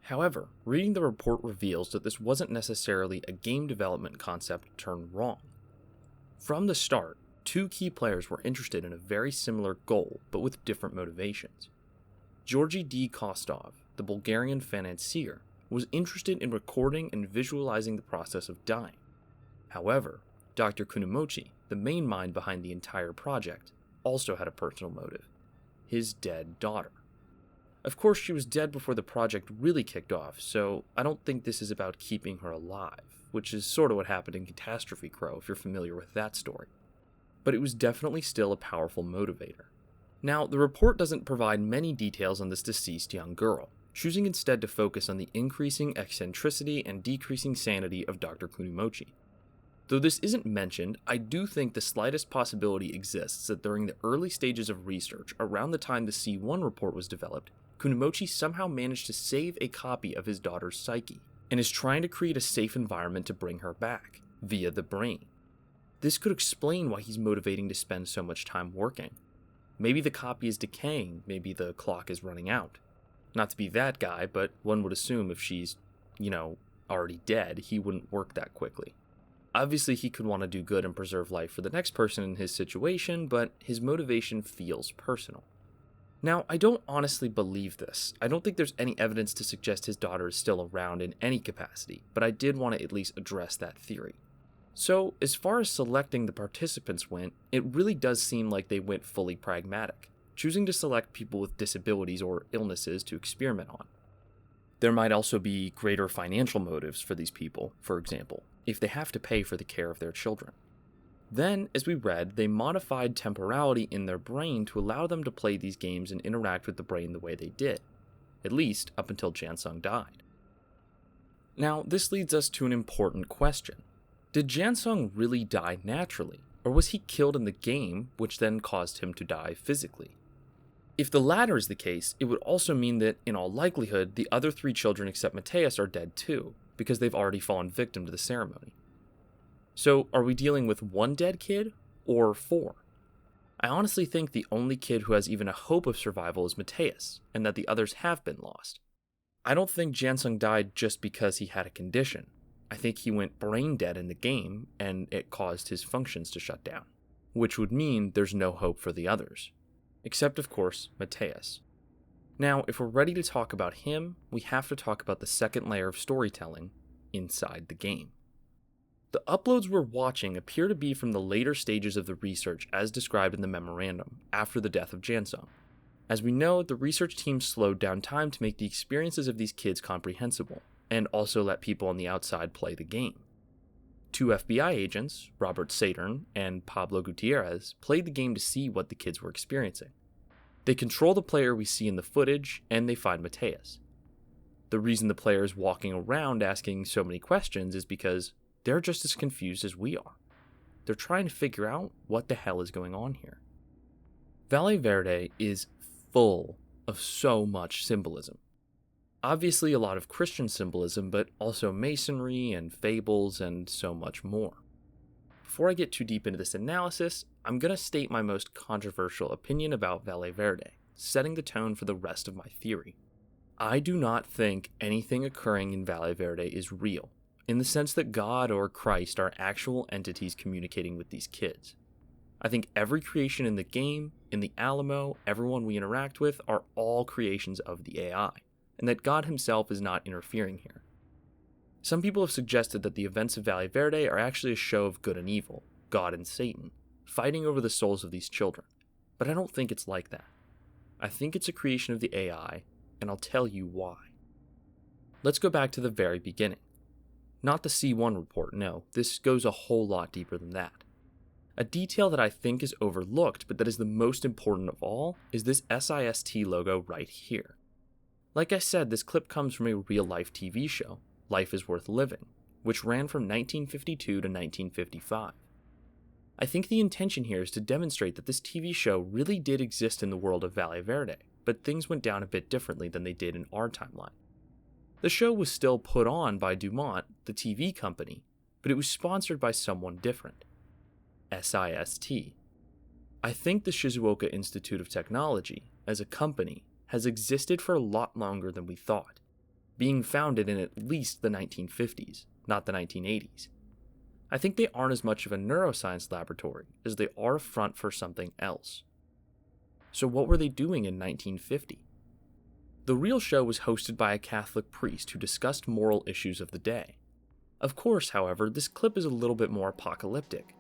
However, reading the report reveals that this wasn't necessarily a game development concept turned wrong. From the start, two key players were interested in a very similar goal, but with different motivations. Georgy D. Kostov, the Bulgarian financier, was interested in recording and visualizing the process of dying. However, Dr. Kunimochi, the main mind behind the entire project, also had a personal motive: his dead daughter. Of course, she was dead before the project really kicked off, so I don't think this is about keeping her alive, which is sort of what happened in Catastrophe Crow if you're familiar with that story. But it was definitely still a powerful motivator. Now, the report doesn't provide many details on this deceased young girl, choosing instead to focus on the increasing eccentricity and decreasing sanity of Dr. Kunimochi. Though this isn't mentioned, I do think the slightest possibility exists that during the early stages of research, around the time the C1 report was developed, Kunimochi somehow managed to save a copy of his daughter's psyche, and is trying to create a safe environment to bring her back, via the brain. This could explain why he's motivating to spend so much time working. Maybe the copy is decaying, maybe the clock is running out. Not to be that guy, but one would assume if she's, already dead, he wouldn't work that quickly. Obviously, he could want to do good and preserve life for the next person in his situation, but his motivation feels personal. Now, I don't honestly believe this. I don't think there's any evidence to suggest his daughter is still around in any capacity, but I did want to at least address that theory. So, as far as selecting the participants went, it really does seem like they went fully pragmatic, choosing to select people with disabilities or illnesses to experiment on. There might also be greater financial motives for these people, for example, if they have to pay for the care of their children. Then, as we read, they modified temporality in their brain to allow them to play these games and interact with the brain the way they did, at least up until Jansung died. Now, this leads us to an important question. Did Jansung really die naturally, or was he killed in the game, which then caused him to die physically? If the latter is the case, it would also mean that, in all likelihood, the other 3 children except Mateus are dead too, because they've already fallen victim to the ceremony. So, are we dealing with 1 dead kid, or 4? I honestly think the only kid who has even a hope of survival is Mateus, and that the others have been lost. I don't think Jansung died just because he had a condition. I think he went brain dead in the game, and it caused his functions to shut down, which would mean there's no hope for the others. Except, of course, Mateus. Now, if we're ready to talk about him, we have to talk about the second layer of storytelling inside the game. The uploads we're watching appear to be from the later stages of the research as described in the memorandum, after the death of Jansung. As we know, the research team slowed down time to make the experiences of these kids comprehensible, and also let people on the outside play the game. 2 FBI agents, Robert Saeturn and Pablo Gutierrez, played the game to see what the kids were experiencing. They control the player we see in the footage, and they find Mateus. The reason the player is walking around asking so many questions is because they're just as confused as we are. They're trying to figure out what the hell is going on here. Valle Verde is full of so much symbolism. Obviously a lot of Christian symbolism, but also masonry and fables and so much more. Before I get too deep into this analysis, I'm going to state my most controversial opinion about Valle Verde, setting the tone for the rest of my theory. I do not think anything occurring in Valle Verde is real, in the sense that God or Christ are actual entities communicating with these kids. I think every creation in the game, in the Alamo, everyone we interact with are all creations of the AI, and that God himself is not interfering here. Some people have suggested that the events of Valle Verde are actually a show of good and evil, God and Satan, fighting over the souls of these children, but I don't think it's like that. I think it's a creation of the AI, and I'll tell you why. Let's go back to the very beginning. Not the C1 report, no, this goes a whole lot deeper than that. A detail that I think is overlooked, but that is the most important of all, is this SIST logo right here. Like I said, this clip comes from a real-life TV show, Life is Worth Living, which ran from 1952 to 1955. I think the intention here is to demonstrate that this TV show really did exist in the world of Valle Verde, but things went down a bit differently than they did in our timeline. The show was still put on by Dumont, the TV company, but it was sponsored by someone different. SIST. I think the Shizuoka Institute of Technology, as a company, has existed for a lot longer than we thought, being founded in at least the 1950s, not the 1980s. I think they aren't as much of a neuroscience laboratory as they are a front for something else. So what were they doing in 1950? The real show was hosted by a Catholic priest who discussed moral issues of the day. Of course, however, this clip is a little bit more apocalyptic.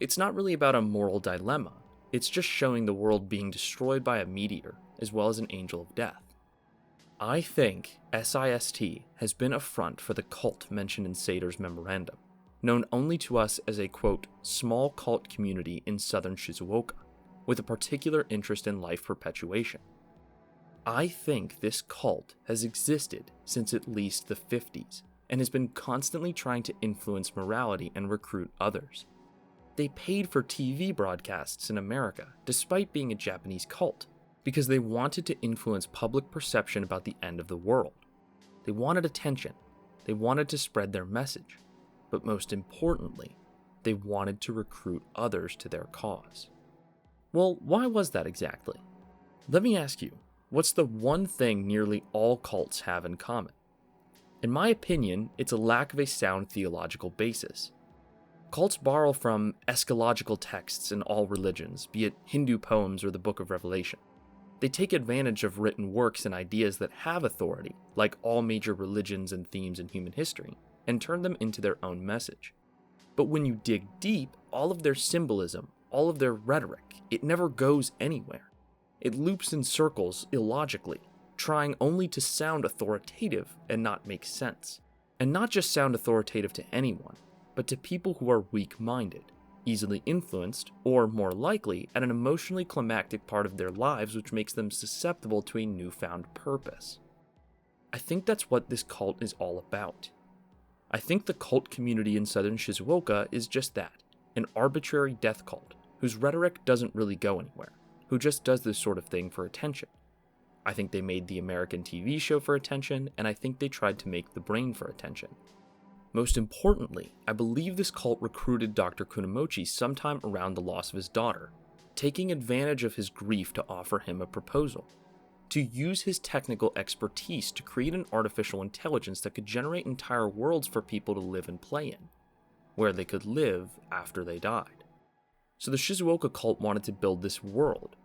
It's not really about a moral dilemma, it's just showing the world being destroyed by a meteor, as well as an angel of death. I think SIST has been a front for the cult mentioned in Saetur's memorandum, known only to us as a, quote, small cult community in southern Shizuoka, with a particular interest in life perpetuation. I think this cult has existed since at least the 50s, and has been constantly trying to influence morality and recruit others. They paid for TV broadcasts in America, despite being a Japanese cult, because they wanted to influence public perception about the end of the world. They wanted attention, they wanted to spread their message, but most importantly, they wanted to recruit others to their cause. Well, why was that exactly? Let me ask you, what's the one thing nearly all cults have in common? In my opinion, it's a lack of a sound theological basis. Cults borrow from eschatological texts in all religions, be it Hindu poems or the Book of Revelation. They take advantage of written works and ideas that have authority, like all major religions and themes in human history, and turn them into their own message. But when you dig deep, all of their symbolism, all of their rhetoric, it never goes anywhere. It loops in circles illogically, trying only to sound authoritative and not make sense. And not just sound authoritative to anyone, but to people who are weak-minded, easily influenced, or more likely, at an emotionally climactic part of their lives which makes them susceptible to a newfound purpose. I think that's what this cult is all about. I think the cult community in southern Shizuoka is just that, an arbitrary death cult, whose rhetoric doesn't really go anywhere, who just does this sort of thing for attention. I think they made the American TV show for attention, and I think they tried to make The Brain for attention. Most importantly, I believe this cult recruited Dr. Kunomochi sometime around the loss of his daughter, taking advantage of his grief to offer him a proposal. To use his technical expertise to create an artificial intelligence that could generate entire worlds for people to live and play in, where they could live after they died. So the Shizuoka cult wanted to build this world,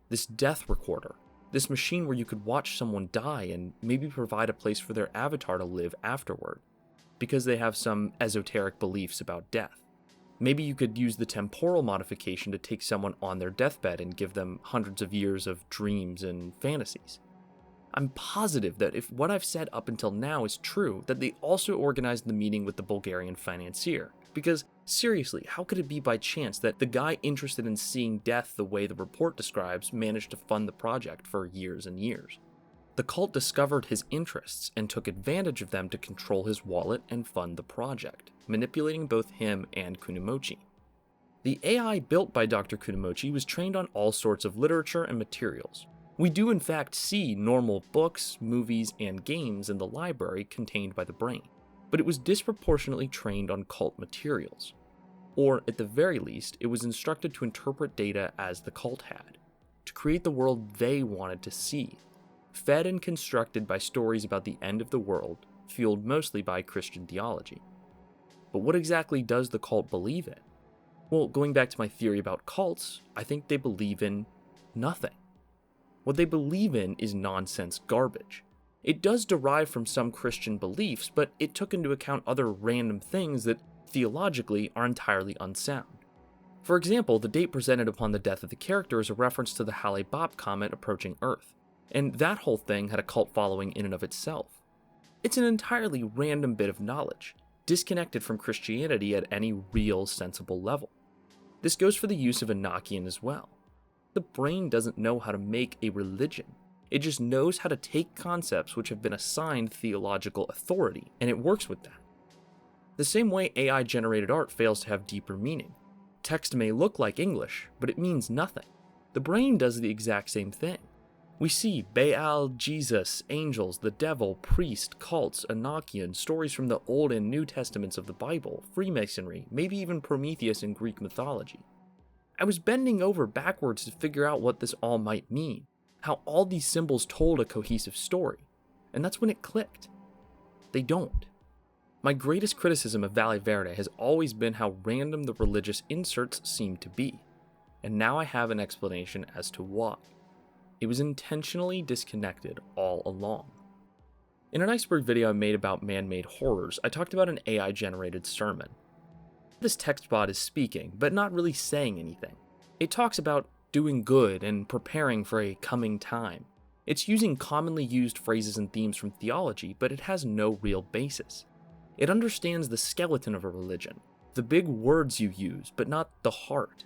this death recorder, this machine where you could watch someone die and maybe provide a place for their avatar to live afterward, because they have some esoteric beliefs about death. Maybe you could use the temporal modification to take someone on their deathbed and give them hundreds of years of dreams and fantasies. I'm positive that if what I've said up until now is true, that they also organized the meeting with the Bulgarian financier. Because, seriously, how could it be by chance that the guy interested in seeing death the way the report describes managed to fund the project for years and years? The cult discovered his interests and took advantage of them to control his wallet and fund the project, manipulating both him and Kunomochi. The AI built by Dr. Kunomochi was trained on all sorts of literature and materials. We do in fact see normal books, movies, and games in the library contained by the brain, but it was disproportionately trained on cult materials. Or, at the very least, it was instructed to interpret data as the cult had, to create the world they wanted to see, fed and constructed by stories about the end of the world, fueled mostly by Christian theology. But what exactly does the cult believe in? Well, going back to my theory about cults, I think they believe in nothing. What they believe in is nonsense garbage. It does derive from some Christian beliefs, but it took into account other random things that theologically are entirely unsound. For example, the date presented upon the death of the character is a reference to the Hale-Bopp comet approaching Earth, and that whole thing had a cult following in and of itself. It's an entirely random bit of knowledge, disconnected from Christianity at any real sensible level. This goes for the use of Enochian as well. The brain doesn't know how to make a religion. It just knows how to take concepts which have been assigned theological authority, and it works with that. The same way AI-generated art fails to have deeper meaning. Text may look like English, but it means nothing. The brain does the exact same thing. We see Baal, Jesus, angels, the devil, priest, cults, Enochian, stories from the Old and New Testaments of the Bible, Freemasonry, maybe even Prometheus in Greek mythology. I was bending over backwards to figure out what this all might mean, how all these symbols told a cohesive story, and that's when it clicked. They don't. My greatest criticism of Valle Verde has always been how random the religious inserts seem to be, and now I have an explanation as to why. It was intentionally disconnected all along. In an iceberg video I made about man-made horrors, I talked about an AI-generated sermon. This text bot is speaking, but not really saying anything. It talks about doing good and preparing for a coming time. It's using commonly used phrases and themes from theology, but it has no real basis. It understands the skeleton of a religion, the big words you use, but not the heart.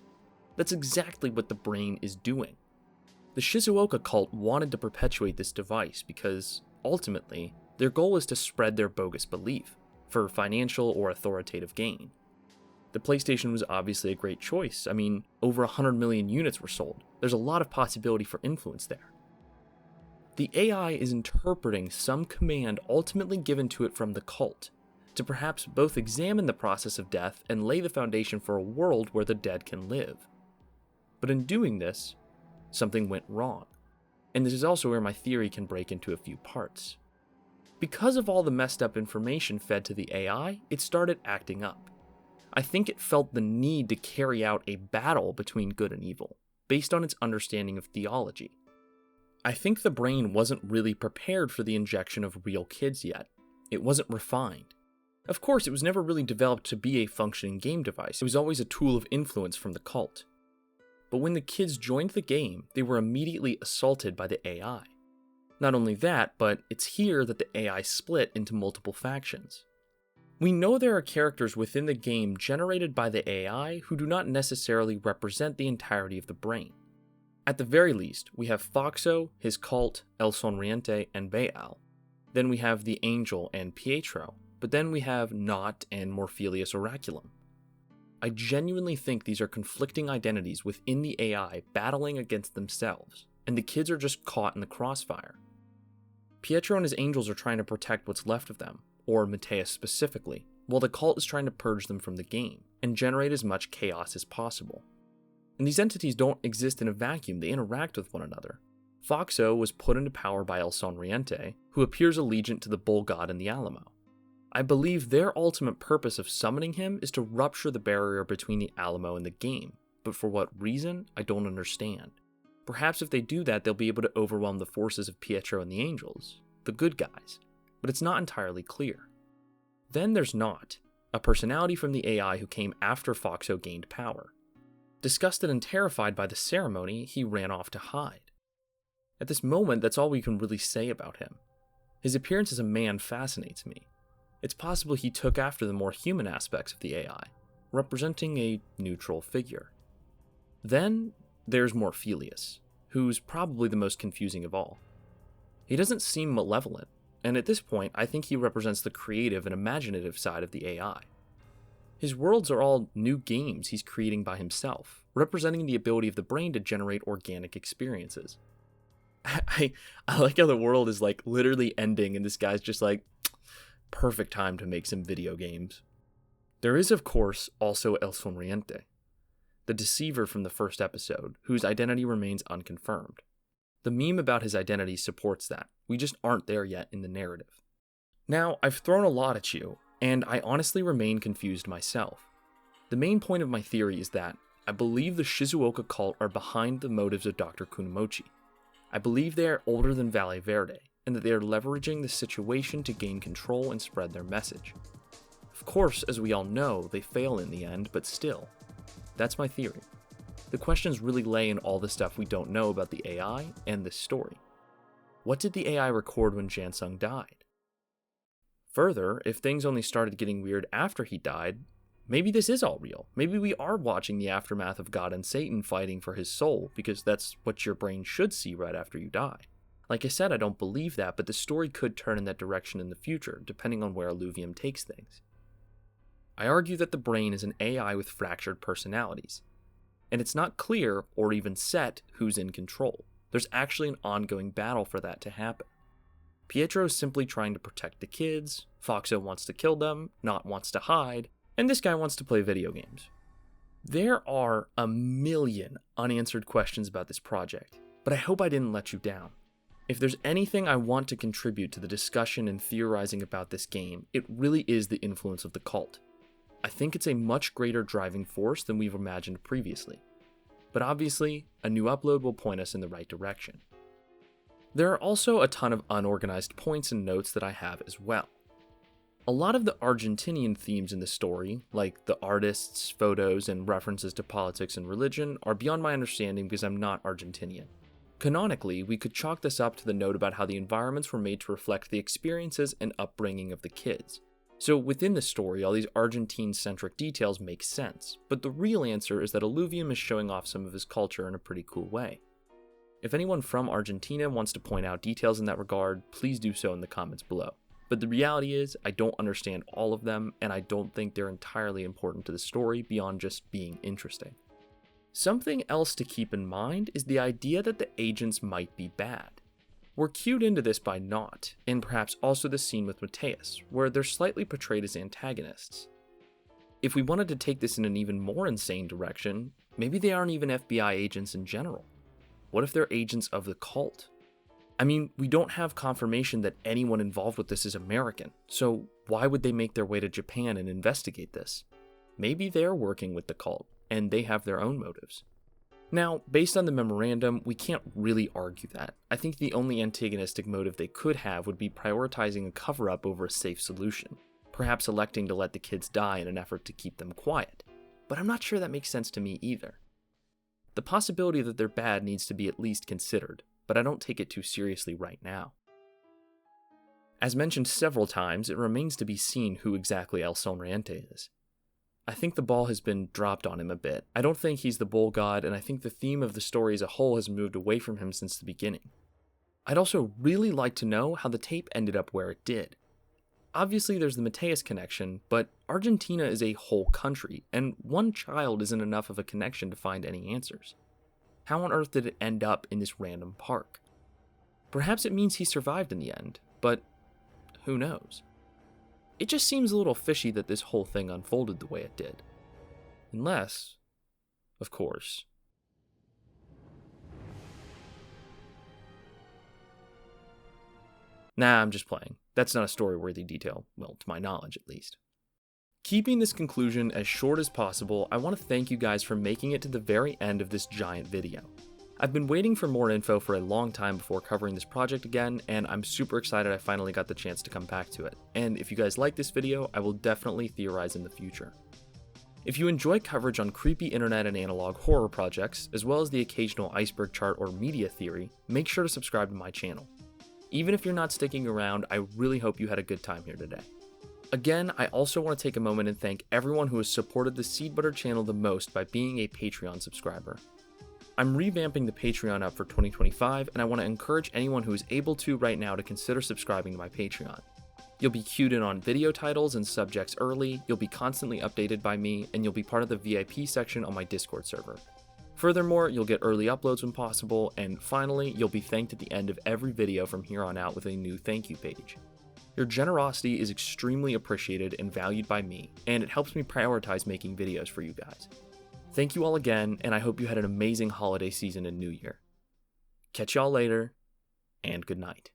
That's exactly what the brain is doing. The Shizuoka cult wanted to perpetuate this device because, ultimately, their goal is to spread their bogus belief, for financial or authoritative gain. The PlayStation was obviously a great choice. I mean, over 100 million units were sold. There's a lot of possibility for influence there. The AI is interpreting some command ultimately given to it from the cult, to perhaps both examine the process of death and lay the foundation for a world where the dead can live. But in doing this, something went wrong. And this is also where my theory can break into a few parts. Because of all the messed up information fed to the AI, it started acting up. I think it felt the need to carry out a battle between good and evil, based on its understanding of theology. I think the brain wasn't really prepared for the injection of real kids yet. It wasn't refined. Of course, it was never really developed to be a functioning game device. It was always a tool of influence from the cult. But when the kids joined the game, they were immediately assaulted by the AI. Not only that, but it's here that the AI split into multiple factions. We know there are characters within the game generated by the AI who do not necessarily represent the entirety of the brain. At the very least, we have Foxo, his cult, El Sonriente, and Baal. Then we have the Angel and Pietro, but then we have Not and Morphelius Oraculum. I genuinely think these are conflicting identities within the AI battling against themselves, and the kids are just caught in the crossfire. Pietro and his angels are trying to protect what's left of them, or Mateus specifically, while the cult is trying to purge them from the game and generate as much chaos as possible. And these entities don't exist in a vacuum, they interact with one another. Foxo was put into power by El Sonriente, who appears allegiant to the bull god in the Alamo. I believe their ultimate purpose of summoning him is to rupture the barrier between the Alamo and the game, but for what reason, I don't understand. Perhaps if they do that, they'll be able to overwhelm the forces of Pietro and the Angels, the good guys, but it's not entirely clear. Then there's Not, a personality from the AI who came after Foxo gained power. Disgusted and terrified by the ceremony, he ran off to hide. At this moment, that's all we can really say about him. His appearance as a man fascinates me. It's possible he took after the more human aspects of the AI, representing a neutral figure. Then there's Morphelius, who's probably the most confusing of all. He doesn't seem malevolent, and at this point I think he represents the creative and imaginative side of the AI. His worlds are all new games he's creating by himself, representing the ability of the brain to generate organic experiences. I like how the world is like literally ending and this guy's just like, perfect time to make some video games. There is, of course, also El Sonriente, the deceiver from the first episode, whose identity remains unconfirmed. The meme about his identity supports that. We just aren't there yet in the narrative. Now, I've thrown a lot at you, and I honestly remain confused myself. The main point of my theory is that I believe the Shizuoka cult are behind the motives of Dr. Kunomochi. I believe they are older than Valle Verde, and that they are leveraging the situation to gain control and spread their message. Of course, as we all know, they fail in the end, but still. That's my theory. The questions really lay in all the stuff we don't know about the AI and this story. What did the AI record when Jansung died? Further, if things only started getting weird after he died, maybe this is all real. Maybe we are watching the aftermath of God and Satan fighting for his soul, because that's what your brain should see right after you die. Like I said, I don't believe that, but the story could turn in that direction in the future, depending on where Illuvium takes things. I argue that the brain is an AI with fractured personalities, and it's not clear, or even set, who's in control. There's actually an ongoing battle for that to happen. Pietro is simply trying to protect the kids, Foxo wants to kill them, Not wants to hide, and this guy wants to play video games. There are a million unanswered questions about this project, but I hope I didn't let you down. If there's anything I want to contribute to the discussion and theorizing about this game, it really is the influence of the cult. I think it's a much greater driving force than we've imagined previously. But obviously, a new upload will point us in the right direction. There are also a ton of unorganized points and notes that I have as well. A lot of the Argentinian themes in the story, like the artists, photos, and references to politics and religion, are beyond my understanding because I'm not Argentinian. Canonically, we could chalk this up to the note about how the environments were made to reflect the experiences and upbringing of the kids. So within the story, all these Argentine-centric details make sense, but the real answer is that Illuvium is showing off some of his culture in a pretty cool way. If anyone from Argentina wants to point out details in that regard, please do so in the comments below. But the reality is, I don't understand all of them, and I don't think they're entirely important to the story beyond just being interesting. Something else to keep in mind is the idea that the agents might be bad. We're cued into this by Not, and perhaps also the scene with Mateus, where they're slightly portrayed as antagonists. If we wanted to take this in an even more insane direction, maybe they aren't even FBI agents in general. What if they're agents of the cult? I mean, we don't have confirmation that anyone involved with this is American, so why would they make their way to Japan and investigate this? Maybe they're working with the cult, and they have their own motives. Now, based on the memorandum, we can't really argue that. I think the only antagonistic motive they could have would be prioritizing a cover-up over a safe solution, perhaps electing to let the kids die in an effort to keep them quiet. But I'm not sure that makes sense to me either. The possibility that they're bad needs to be at least considered, but I don't take it too seriously right now. As mentioned several times, it remains to be seen who exactly El Sonriente is. I think the ball has been dropped on him a bit. I don't think he's the bull god, and I think the theme of the story as a whole has moved away from him since the beginning. I'd also really like to know how the tape ended up where it did. Obviously there's the Mateus connection, but Argentina is a whole country, and one child isn't enough of a connection to find any answers. How on earth did it end up in this random park? Perhaps it means he survived in the end, but who knows? It just seems a little fishy that this whole thing unfolded the way it did. Unless, of course, nah, I'm just playing. That's not a story-worthy detail, well, to my knowledge at least. Keeping this conclusion as short as possible, I want to thank you guys for making it to the very end of this giant video. I've been waiting for more info for a long time before covering this project again, and I'm super excited I finally got the chance to come back to it. And if you guys like this video, I will definitely theorize in the future. If you enjoy coverage on creepy internet and analog horror projects, as well as the occasional iceberg chart or media theory, make sure to subscribe to my channel. Even if you're not sticking around, I really hope you had a good time here today. Again, I also want to take a moment and thank everyone who has supported the Seed Butter channel the most by being a Patreon subscriber. I'm revamping the Patreon up for 2025, and I want to encourage anyone who is able to right now to consider subscribing to my Patreon. You'll be cued in on video titles and subjects early, you'll be constantly updated by me, and you'll be part of the VIP section on my Discord server. Furthermore, you'll get early uploads when possible, and finally, you'll be thanked at the end of every video from here on out with a new thank you page. Your generosity is extremely appreciated and valued by me, and it helps me prioritize making videos for you guys. Thank you all again, and I hope you had an amazing holiday season and New Year. Catch y'all later, and good night.